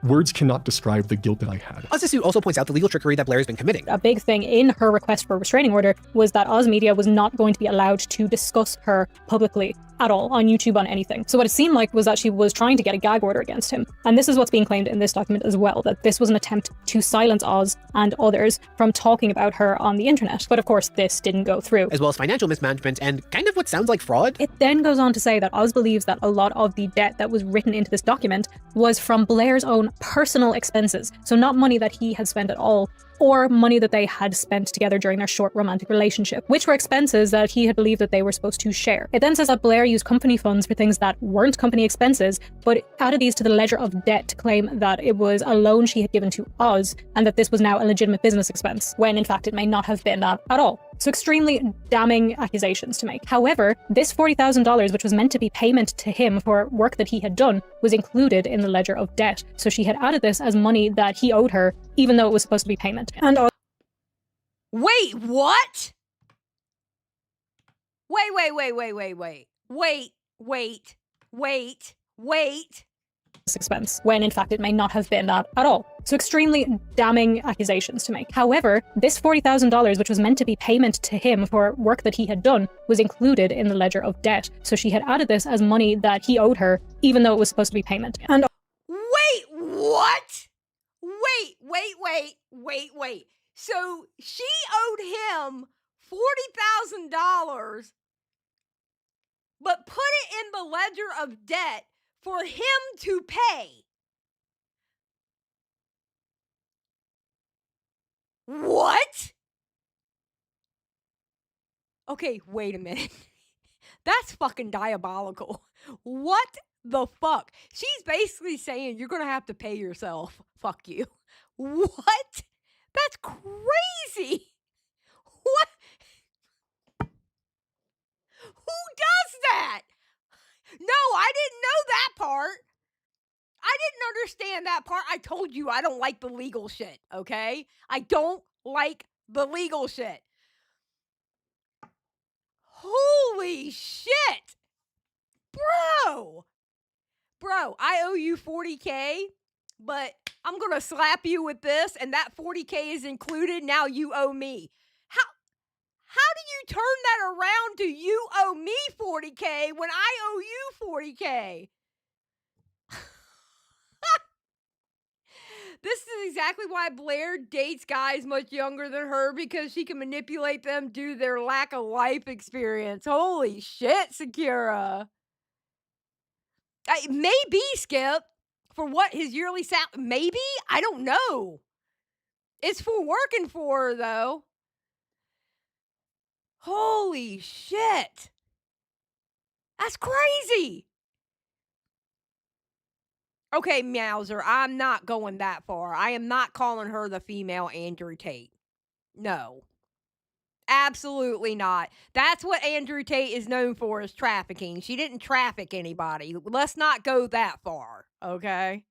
Words cannot describe the guilt that I had. Oz's suit also points out the legal trickery that Blair has been committing. A big thing in her request for a restraining order was that Oz Media was not going to be allowed to discuss her publicly at all on YouTube on anything. So what it seemed like was that she was trying to get a gag order against him. And this is what's being claimed in this document as well, that this was an attempt to silence Oz and others from talking about her on the internet. But of course, this didn't go through. As well as financial mismanagement and kind of what sounds like fraud. It then goes on to say that Oz believes that a lot of the debt that was written into this document was from Blair's own personal expenses. So not money that he had spent at all, or money that they had spent together during their short romantic relationship, which were expenses that he had believed that they were supposed to share. It then says that Blair used company funds for things that weren't company expenses, but added these to the ledger of debt to claim that it was a loan she had given to Oz, and that this was now a legitimate business expense, when in fact it may not have been that at all. So extremely damning accusations to make. However, this $40,000, which was meant to be payment to him for work that he had done, was included in the ledger of debt. So she had added this as money that he owed her, even though it was supposed to be payment. And Wait, what? Wait. Expense, when in fact it may not have been that at all. So extremely damning accusations to make. However, this $40,000, which was meant to be payment to him for work that he had done, was included in the ledger of debt. So she had added this as money that he owed her, even though it was supposed to be payment. And Wait, what? Wait. So she owed him $40,000, but put it in the ledger of debt for him to pay. What? Okay, wait a minute. That's fucking diabolical. What the fuck? She's basically saying you're gonna have to pay yourself. Fuck you. What? That's crazy. What? Who does that? No, I didn't know that part. I didn't understand that part. I told you I don't like the legal shit, okay? I don't like the legal shit. Holy shit. Bro, I owe you $40K, but I'm going to slap you with this, and that $40K is included. Now you owe me. How do you turn that around to you owe me $40K when I owe you $40K? This is exactly why Blair dates guys much younger than her, because she can manipulate them due to their lack of life experience. Holy shit, Sakura. Maybe, Skip, for what his yearly salary, maybe? I don't know. It's for working for her, though. Holy shit. That's crazy. Okay, Meowser, I'm not going that far. I am not calling her the female Andrew Tate. No. Absolutely not. That's what Andrew Tate is known for, is trafficking. She didn't traffic anybody. Let's not go that far, okay?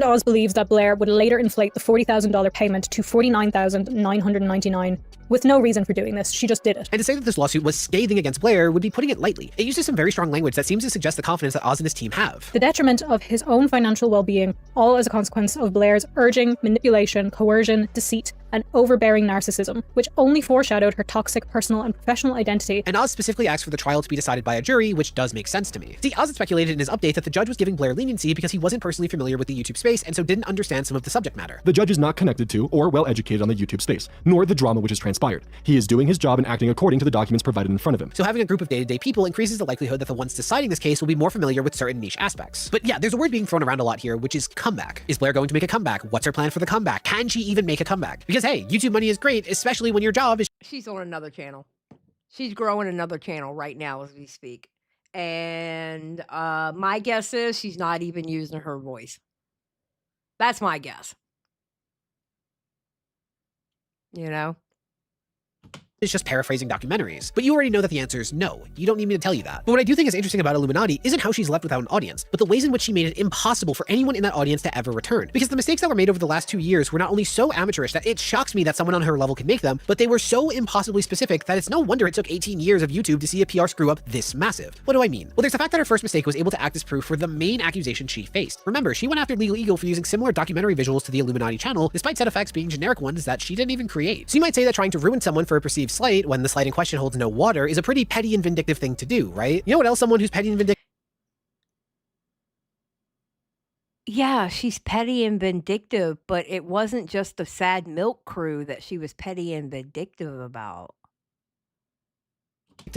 Oz believes that Blair would later inflate the $40,000 payment to $49,999 with no reason for doing this. She just did it. And to say that this lawsuit was scathing against Blair would be putting it lightly. It uses some very strong language that seems to suggest the confidence that Oz and his team have. The detriment of his own financial well-being, all as a consequence of Blair's urging, manipulation, coercion, deceit, and overbearing narcissism, which only foreshadowed her toxic personal and professional identity. And Oz specifically asked for the trial to be decided by a jury, which does make sense to me. See, Oz had speculated in his update that the judge was giving Blair leniency because he wasn't personally familiar with the YouTube space and so didn't understand some of the subject matter. The judge is not connected to or well educated on the YouTube space, nor the drama which has transpired. He is doing his job and acting according to the documents provided in front of him. So having a group of day-to-day people increases the likelihood that the ones deciding this case will be more familiar with certain niche aspects. But yeah, there's a word being thrown around a lot here, which is comeback. Is Blair going to make a comeback? What's her plan for the comeback? Can she even make a comeback? Because hey, YouTube money is great, especially when your job is— She's on another channel. She's growing another channel right now as we speak. And my guess is she's not even using her voice. That's my guess. You know? is just paraphrasing documentaries. But you already know that the answer is no. You don't need me to tell you that. But what I do think is interesting about iilluminaughtii isn't how she's left without an audience, but the ways in which she made it impossible for anyone in that audience to ever return. Because the mistakes that were made over the last 2 years were not only so amateurish that it shocks me that someone on her level could make them, but they were so impossibly specific that it's no wonder it took 18 years of YouTube to see a PR screw up this massive. What do I mean? Well, there's the fact that her first mistake was able to act as proof for the main accusation she faced. Remember, she went after Legal Eagle for using similar documentary visuals to the iilluminaughtii channel, despite set effects being generic ones that she didn't even create. So you might say that trying to ruin someone for a perceived slight when the slight in question holds no water is a pretty petty and vindictive thing to do, right? You know what else someone who's petty and vindictive— Yeah, she's petty and vindictive, but it wasn't just the Sad Milk crew that she was petty and vindictive about.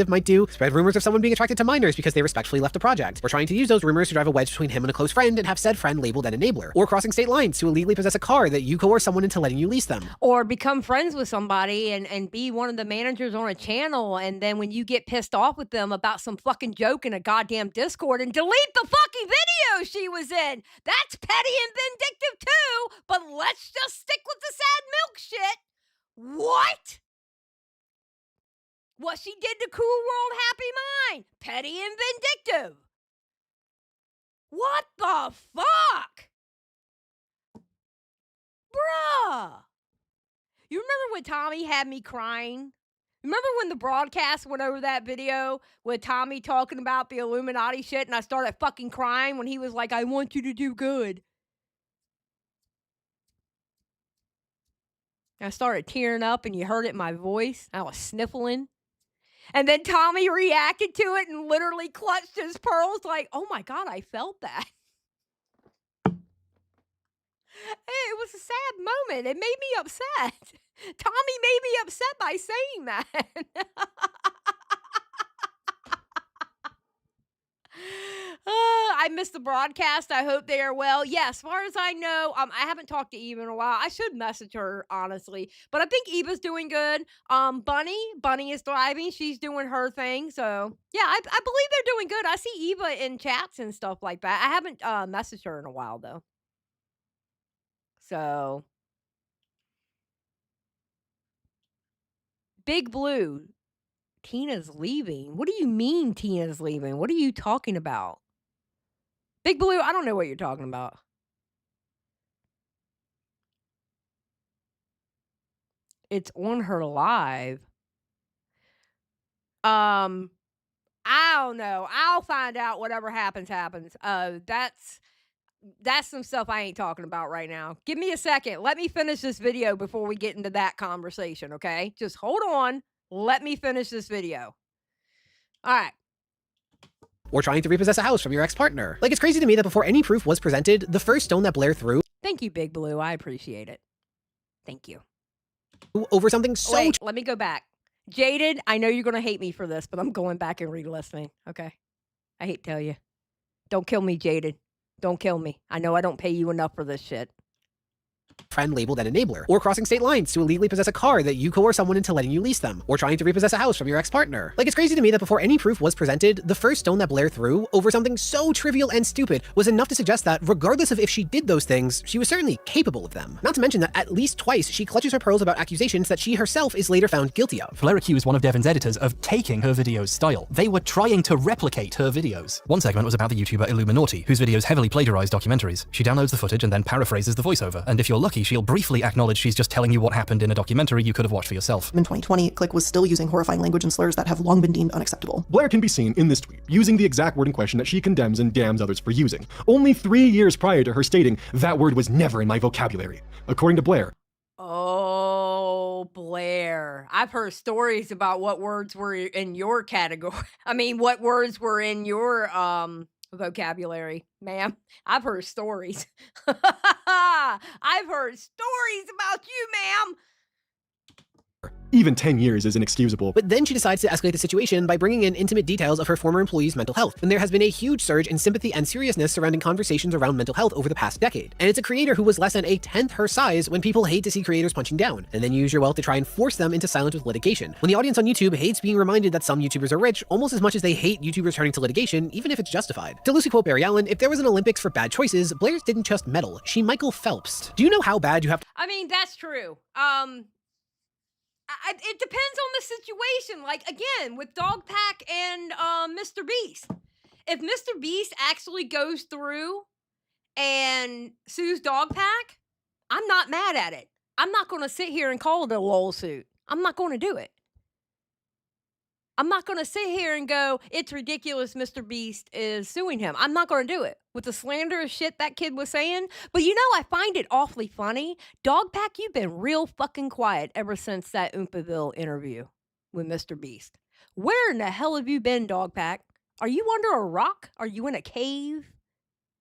might do, spread rumors of someone being attracted to minors because they respectfully left a project, or trying to use those rumors to drive a wedge between him and a close friend and have said friend labeled an enabler, or crossing state lines to illegally possess a car that you coerce someone into letting you lease them. Or become friends with somebody and be one of the managers on a channel, and then when you get pissed off with them about some fucking joke in a goddamn Discord and delete the fucking video she was in. That's petty and vindictive too, but let's just stick with the Sad Milk shit. What? What she did to Cool World Happy Mind. Petty and vindictive. What the fuck? Bruh. You remember when Tommy had me crying? Remember when the broadcast went over that video with Tommy talking about the iilluminaughtii shit and I started fucking crying when he was like, I want you to do good. I started tearing up and you heard it in my voice. I was sniffling. And then Tommy reacted to it and literally clutched his pearls like, oh my God, I felt that. It was a sad moment. It made me upset. Tommy made me upset by saying that. I missed the broadcast. I hope they are well. Yeah, as far as I know, I haven't talked to Eva in a while. I should message her, honestly. But I think Eva's doing good. Bunny is thriving. She's doing her thing. So, yeah, I believe they're doing good. I see Eva in chats and stuff like that. I haven't messaged her in a while, though. So, Big Blue. Tina's leaving. What do you mean Tina's leaving? What are you talking about? Big Blue, I don't know what you're talking about. It's on her live. I don't know. I'll find out. Whatever happens, happens. That's some stuff I ain't talking about right now. Give me a second. Let me finish this video before we get into that conversation, okay? Just hold on. Let me finish this video. All right. Or trying to repossess a house from your ex-partner. Like, it's crazy to me that before any proof was presented, the first stone that Blair threw— Thank you, Big Blue. I appreciate it. Thank you. Over something so— Wait, let me go back. Jaded, I know you're going to hate me for this, but I'm going back and re-listening, okay? I hate to tell you. Don't kill me, Jaded. Don't kill me. I know I don't pay you enough for this shit. friend labeled an enabler, or crossing state lines to illegally possess a car that you coerce someone into letting you lease them, or trying to repossess a house from your ex-partner. Like, it's crazy to me that before any proof was presented, the first stone that Blair threw over something so trivial and stupid was enough to suggest that, regardless of if she did those things, she was certainly capable of them. Not to mention that at least twice she clutches her pearls about accusations that she herself is later found guilty of. Blair accused one of Devon's editors of taking her video's style. They were trying to replicate her videos. One segment was about the YouTuber iilluminaughtii, whose videos heavily plagiarized documentaries. She downloads the footage and then paraphrases the voiceover, and if you're lucky, she'll briefly acknowledge she's just telling you what happened in a documentary you could have watched for yourself. In 2020, Click was still using horrifying language and slurs that have long been deemed unacceptable. Blair can be seen in this tweet using the exact word in question that she condemns and damns others for using, only 3 years prior to her stating, "That word was never in my vocabulary." According to Blair, Oh. Oh, Blair. I've heard stories about what words were in your category. I mean, what words were in your vocabulary, ma'am. I've heard stories. I've heard stories about you, ma'am. Even 10 years is inexcusable. But then she decides to escalate the situation by bringing in intimate details of her former employees' mental health, and there has been a huge surge in sympathy and seriousness surrounding conversations around mental health over the past decade. And it's a creator who was less than a tenth her size when people hate to see creators punching down, and then you use your wealth to try and force them into silence with litigation. When the audience on YouTube hates being reminded that some YouTubers are rich almost as much as they hate YouTubers turning to litigation, even if it's justified. To loosely quote Barry Allen, if there was an Olympics for bad choices, Blair's didn't just medal, she Michael Phelps'd. Do you know how bad you have to— I mean, that's true. It depends on the situation. Like, again, with Dogpack and Mr. Beast. If Mr. Beast actually goes through and sues Dogpack, I'm not mad at it. I'm not going to sit here and call it a lawsuit. I'm not going to do it. I'm not going to sit here and go, it's ridiculous Mr. Beast is suing him. I'm not going to do it with the slanderous shit that kid was saying. But you know, I find it awfully funny. Dogpack, you've been real fucking quiet ever since that Oompaville interview with Mr. Beast. Where in the hell have you been, Dogpack? Are you under a rock? Are you in a cave?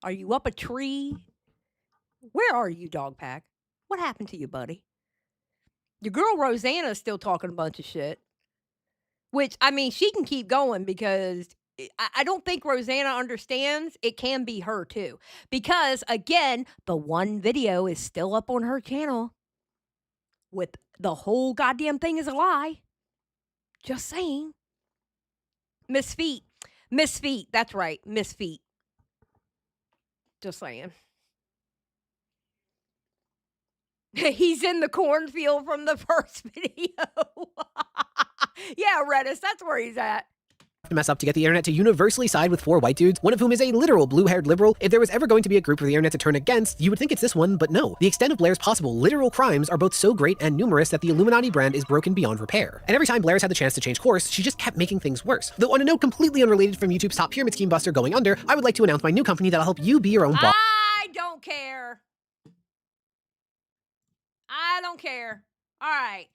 Are you up a tree? Where are you, Dogpack? What happened to you, buddy? Your girl Rosanna is still talking a bunch of shit. Which, I mean, she can keep going because I don't think Rosanna understands it can be her too. Because, again, the one video is still up on her channel with the whole goddamn thing is a lie. Just saying. Miss Feet. Miss Feet. That's right. Miss Feet. Just saying. He's in the cornfield from the first video. Yeah, Redis, that's where he's at. to mess up to get the internet to universally side with 4 white dudes, one of whom is a literal blue-haired liberal? If there was ever going to be a group for the internet to turn against, you would think it's this one, but no. The extent of Blair's possible literal crimes are both so great and numerous that the Illuminati brand is broken beyond repair. And every time Blair's had the chance to change course, she just kept making things worse. Though on a note completely unrelated from YouTube's top pyramid scheme buster going under, I would like to announce my new company that'll help you be your own boss. I don't care. I don't care. All right.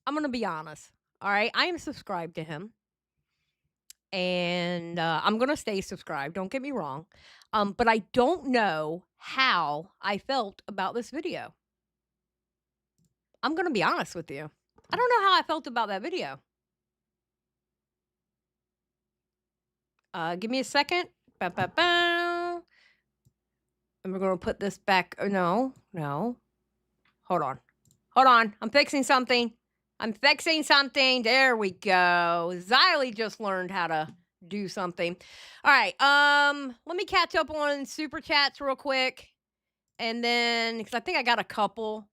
I'm gonna be honest. All right, I am subscribed to him, and I'm gonna stay subscribed. Don't get me wrong, but I don't know how I felt about this video. I'm gonna be honest with you. I don't know how I felt about that video. Give me a second. Ba-ba-ba. And we're gonna put this back. No. Hold on. I'm fixing something. There we go. Xylie just learned how to do something. All right. Let me catch up on super chats real quick. And then, because I think I got a couple.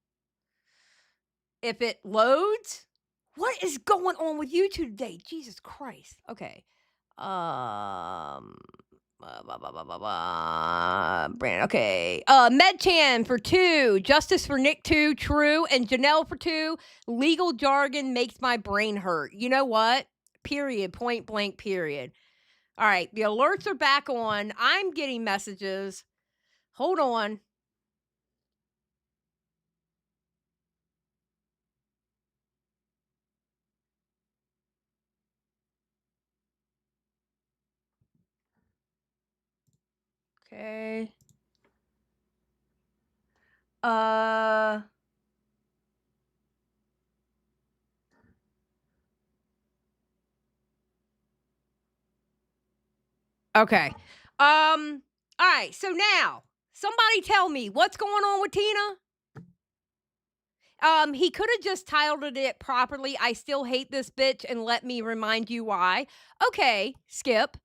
If it loads. What is going on with YouTube today? Jesus Christ. Okay. Brand, okay. Medchan for 2, Justice for Nick 2, true, and Janelle for 2. Legal jargon makes my brain hurt. You know what? Period. Point blank. Period. All right, the alerts are back on. I'm getting messages. Hold on. Okay. Okay. All right. So now, somebody tell me what's going on with Tina? He could have just titled it properly. I still hate this bitch, and let me remind you why. Okay, Skip.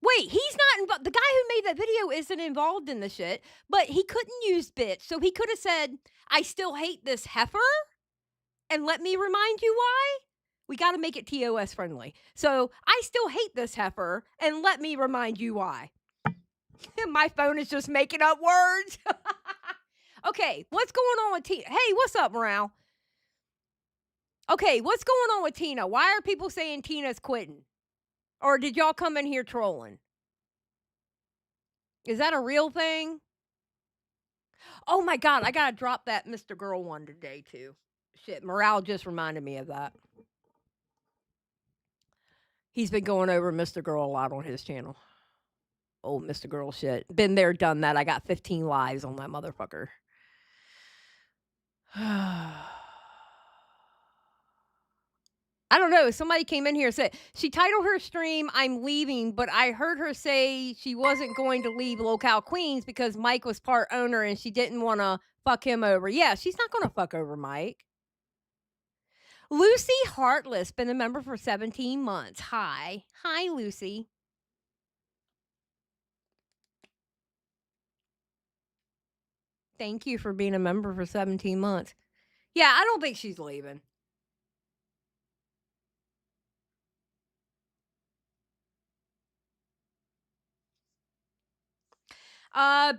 Wait, he's not involved. The guy who made that video isn't involved in the shit, but he couldn't use bitch. So he could have said, I still hate this heifer, and let me remind you why. We got to make it TOS friendly. So I still hate this heifer, and let me remind you why. My phone is just making up words. Okay, what's going on with Tina? Hey, what's up, Morale? Okay, what's going on with Tina? Why are people saying Tina's quitting? Or did y'all come in here trolling? Is that a real thing? Oh my god, I gotta drop that Mr. Girl one today too. Shit, Morale just reminded me of that. He's been going over Mr. Girl a lot on his channel. Oh, Mr. Girl shit. Been there, done that. I got 15 lives on that motherfucker. I don't know. Somebody came in here and said she titled her stream "I'm leaving," but I heard her say she wasn't going to leave Locale Queens because Mike was part owner and she didn't want to fuck him over. Yeah, she's not going to fuck over Mike. Lucy Heartless, been a member for 17 months. Hi. Hi, Lucy. Thank you for being a member for 17 months. Yeah, I don't think she's leaving.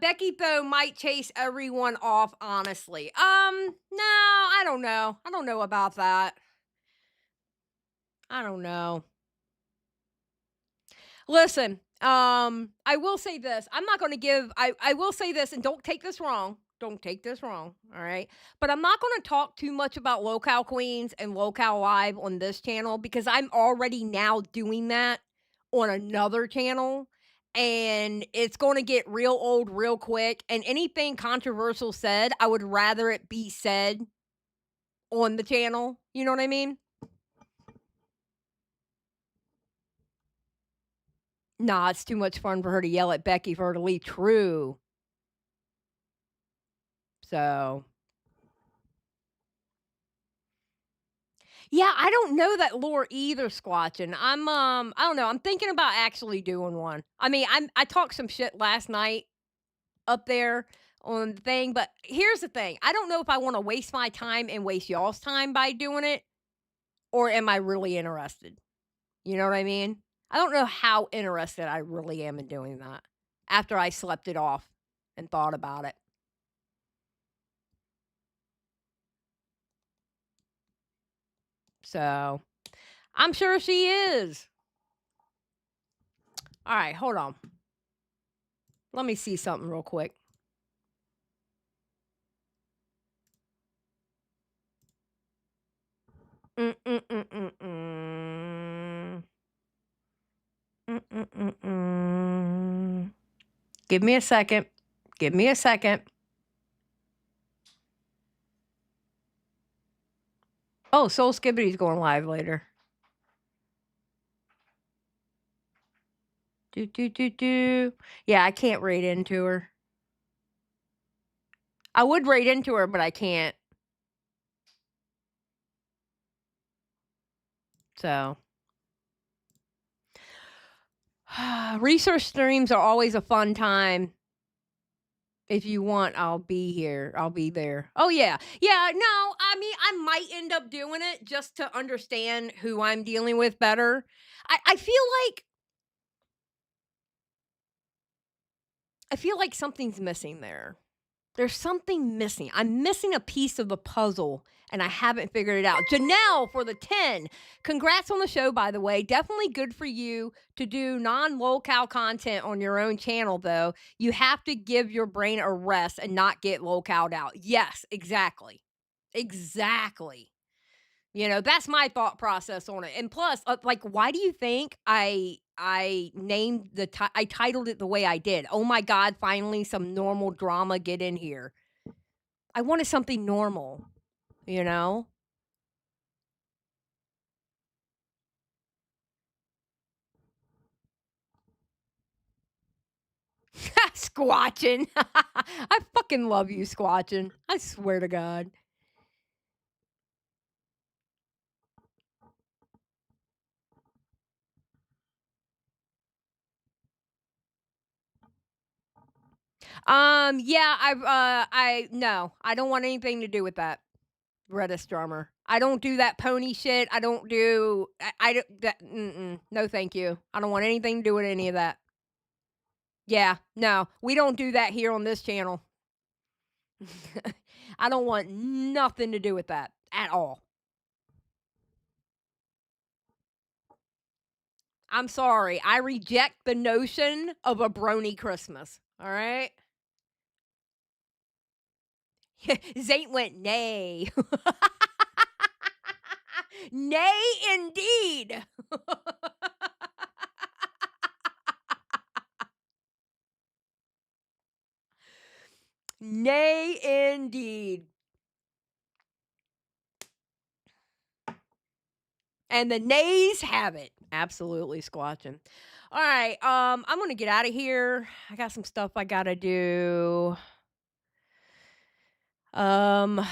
Becky Bo might chase everyone off, honestly. No, I don't know. I don't know about that. I don't know. Listen, I will say this. I'm not going to give, I will say this, and don't take this wrong. Don't take this wrong. All right. But I'm not going to talk too much about Locale Queens and Locale Live on this channel because I'm already now doing that on another channel. And it's going to get real old real quick. And anything controversial said, I would rather it be said on the channel. You know what I mean? Nah, it's too much fun for her to yell at Becky for her to leave. True. So, yeah, I don't know that lore either, Squatchin. I don't know. I'm thinking about actually doing one. I mean, I talked some shit last night up there on the thing, but here's the thing. I don't know if I want to waste my time and waste y'all's time by doing it, or am I really interested? You know what I mean? I don't know how interested I really am in doing that after I slept it off and thought about it. So, I'm sure she is. All right, hold on. Let me see something real quick. Mm-mm-mm-mm-mm. Mm-mm-mm-mm. Give me a second. Give me a second. Oh, Soul Skibbity's going live later. Do. Yeah, I can't raid into her. I would raid into her, but I can't. So. Research streams are always a fun time. If you want, I'll be here. I'll be there. Oh, yeah. Yeah, no, I mean, I might end up doing it just to understand who I'm dealing with better. I feel like something's missing there. There's something missing. I'm missing a piece of the puzzle, and I haven't figured it out. Janelle for the 10. Congrats on the show, by the way. Definitely good for you to do non-locale content on your own channel, though. You have to give your brain a rest and not get localed out. Yes, exactly. Exactly. You know, that's my thought process on it. And plus, like, why do you think I named I titled it the way I did? Oh my God, finally some normal drama get in here. I wanted something normal, you know? Squatching. I fucking love you, Squatching. I swear to God. Yeah, no, I don't want anything to do with that. Redis drummer. I don't do that pony shit. I don't do, I don't, no, thank you. I don't want anything to do with any of that. Yeah, no, we don't do that here on this channel. I don't want nothing to do with that at all. I'm sorry. I reject the notion of a brony Christmas. All right. Zane went, nay. Nay, indeed. Nay, indeed. And the nays have it. Absolutely squatching. All right, I'm gonna get out of here. I got some stuff I gotta do. Um,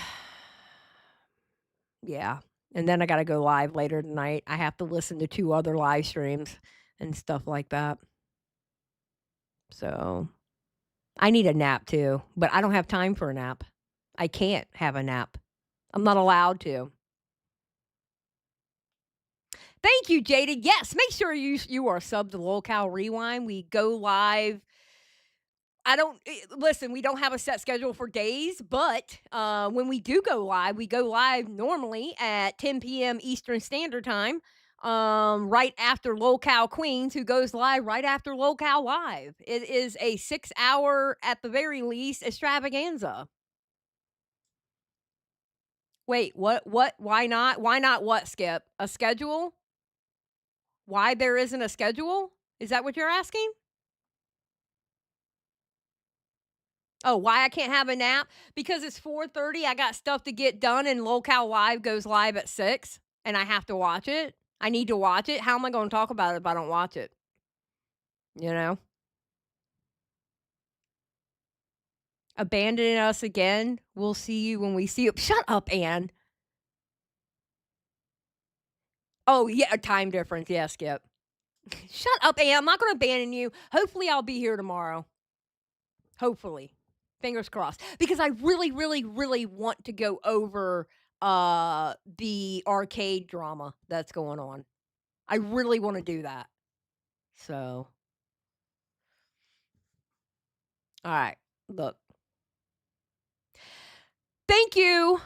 yeah, and then I gotta go live later tonight. I have to listen to 2 other live streams and stuff like that. So, I need a nap too, but I don't have time for a nap. I can't have a nap. I'm not allowed to. Thank you, Jaded. Yes, make sure you are subbed to Locale Rewind. We go live. Listen, we don't have a set schedule for days, but when we do go live normally at 10 p.m. Eastern Standard Time, right after Locale Queens, who goes live right after Locale Live. It is a 6-hour, at the very least, extravaganza. Wait, what? Why not? Why not what, Skip? A schedule? Why there isn't a schedule? Is that what you're asking? Oh, why I can't have a nap? Because it's 4:30, I got stuff to get done, and Locale Live goes live at 6, and I have to watch it. I need to watch it. How am I gonna talk about it if I don't watch it? You know? Abandoning us again? We'll see you when we see you. Shut up, Ann. Oh, yeah, a time difference. Yeah, Skip. Shut up, Ann. I'm not gonna abandon you. Hopefully, I'll be here tomorrow. Hopefully. Fingers crossed. Because I really, really, really want to go over the arcade drama that's going on. I really want to do that. So. All right. Look. Thank you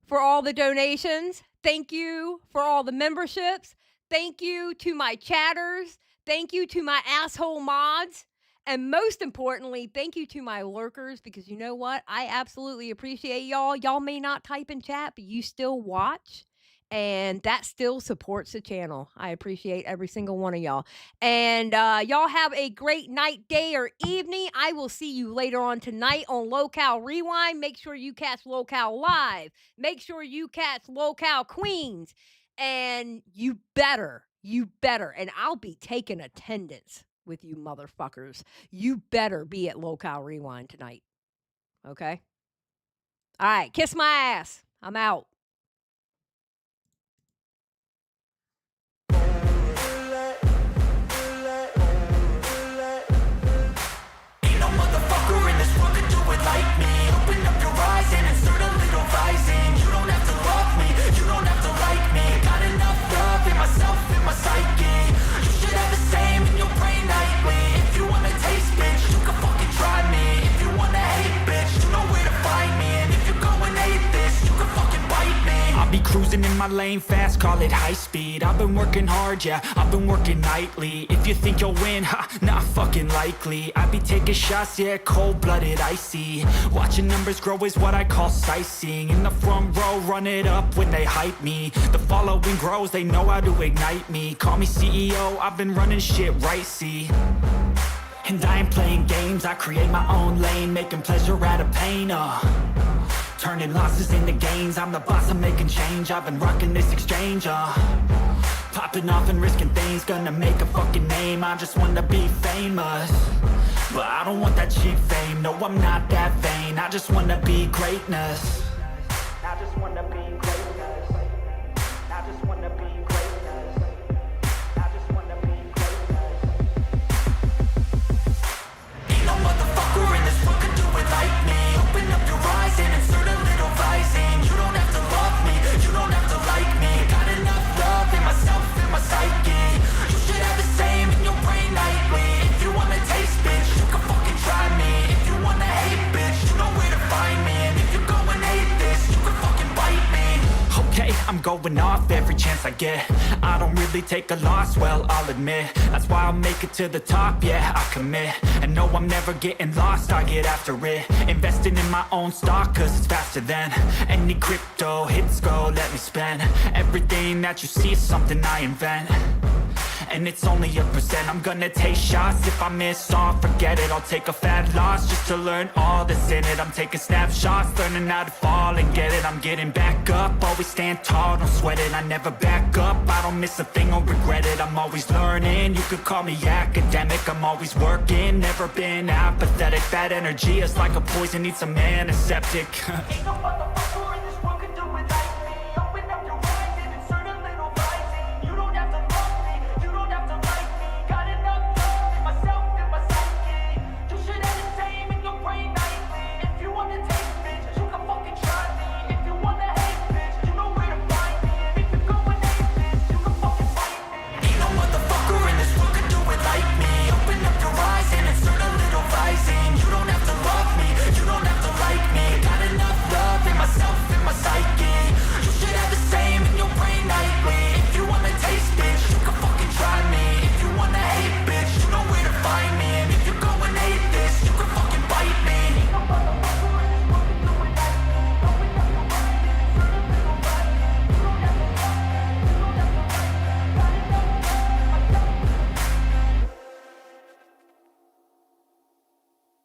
for all the donations. Thank you for all the memberships. Thank you to my chatters. Thank you to my asshole mods. And most importantly, thank you to my lurkers, because you know what? I absolutely appreciate y'all. Y'all may not type in chat, but you still watch. And that still supports the channel. I appreciate every single one of y'all. And y'all have a great night, day, or evening. I will see you later on tonight on Locale Rewind. Make sure you catch Locale Live. Make sure you catch Locale Queens. And you better, and I'll be taking attendance with you motherfuckers. You better be at Locale Rewind tonight. Okay? All right, kiss my ass. I'm out. Like me, open up your eyes and insert a little rising. You don't have to love me, you don't have to like me. Got enough love in myself, in my psyche. You should have the same in your brain nightly. If you wanna taste, bitch, you can fucking try me. If you wanna hate, bitch, you know where to find me. And if you go and hate this, you can fucking bite me. I'll be cruising in my lane fast, call it high speed. I've been working hard, yeah, I've been working nightly. If you think you'll win, ha, not fucking likely. I be taking shots, yeah, cold-blooded, icy. Watching numbers grow is what I call sightseeing. In the front row, run it up when they hype me. The following grows, they know how to ignite me. Call me CEO, I've been running shit right, see. And I ain't playing games, I create my own lane. Making pleasure out of pain, turning losses into gains. I'm the boss, I'm making change. I've been rocking this exchange, popping off and risking things. Gonna make a fucking name, I just wanna be famous. But I don't want that cheap fame, no I'm not that vain. I just wanna be greatness. I just wanna be greatness. I just wanna be greatness. I just wanna be greatness. Ain't no motherfucker in this world can do it like me. Open up your eyes and insert a little rising. You don't have to love me, you don't have to like me. Got enough love in myself, in my psyche. You should have the same in your brain nightly. If you wanna taste, bitch, you can fucking try me. If you wanna hate, bitch, you know where to find me. And if you go and hate going off every chance I get. I don't really take a loss, well, I'll admit. That's why I'll make it to the top, yeah, I commit. And no, I'm never getting lost, I get after it. Investing in my own stock, cause it's faster than any crypto hits go, let me spend. Everything that you see is something I invent. And it's only a percent. I'm gonna take shots. If I miss all, forget it. I'll take a fat loss just to learn all that's in it. I'm taking snapshots, learning how to fall and get it. I'm getting back up, always stand tall, don't sweat it. I never back up, I don't miss a thing or regret it. I'm always learning, you could call me academic. I'm always working, never been apathetic. That energy is like a poison, needs some antiseptic.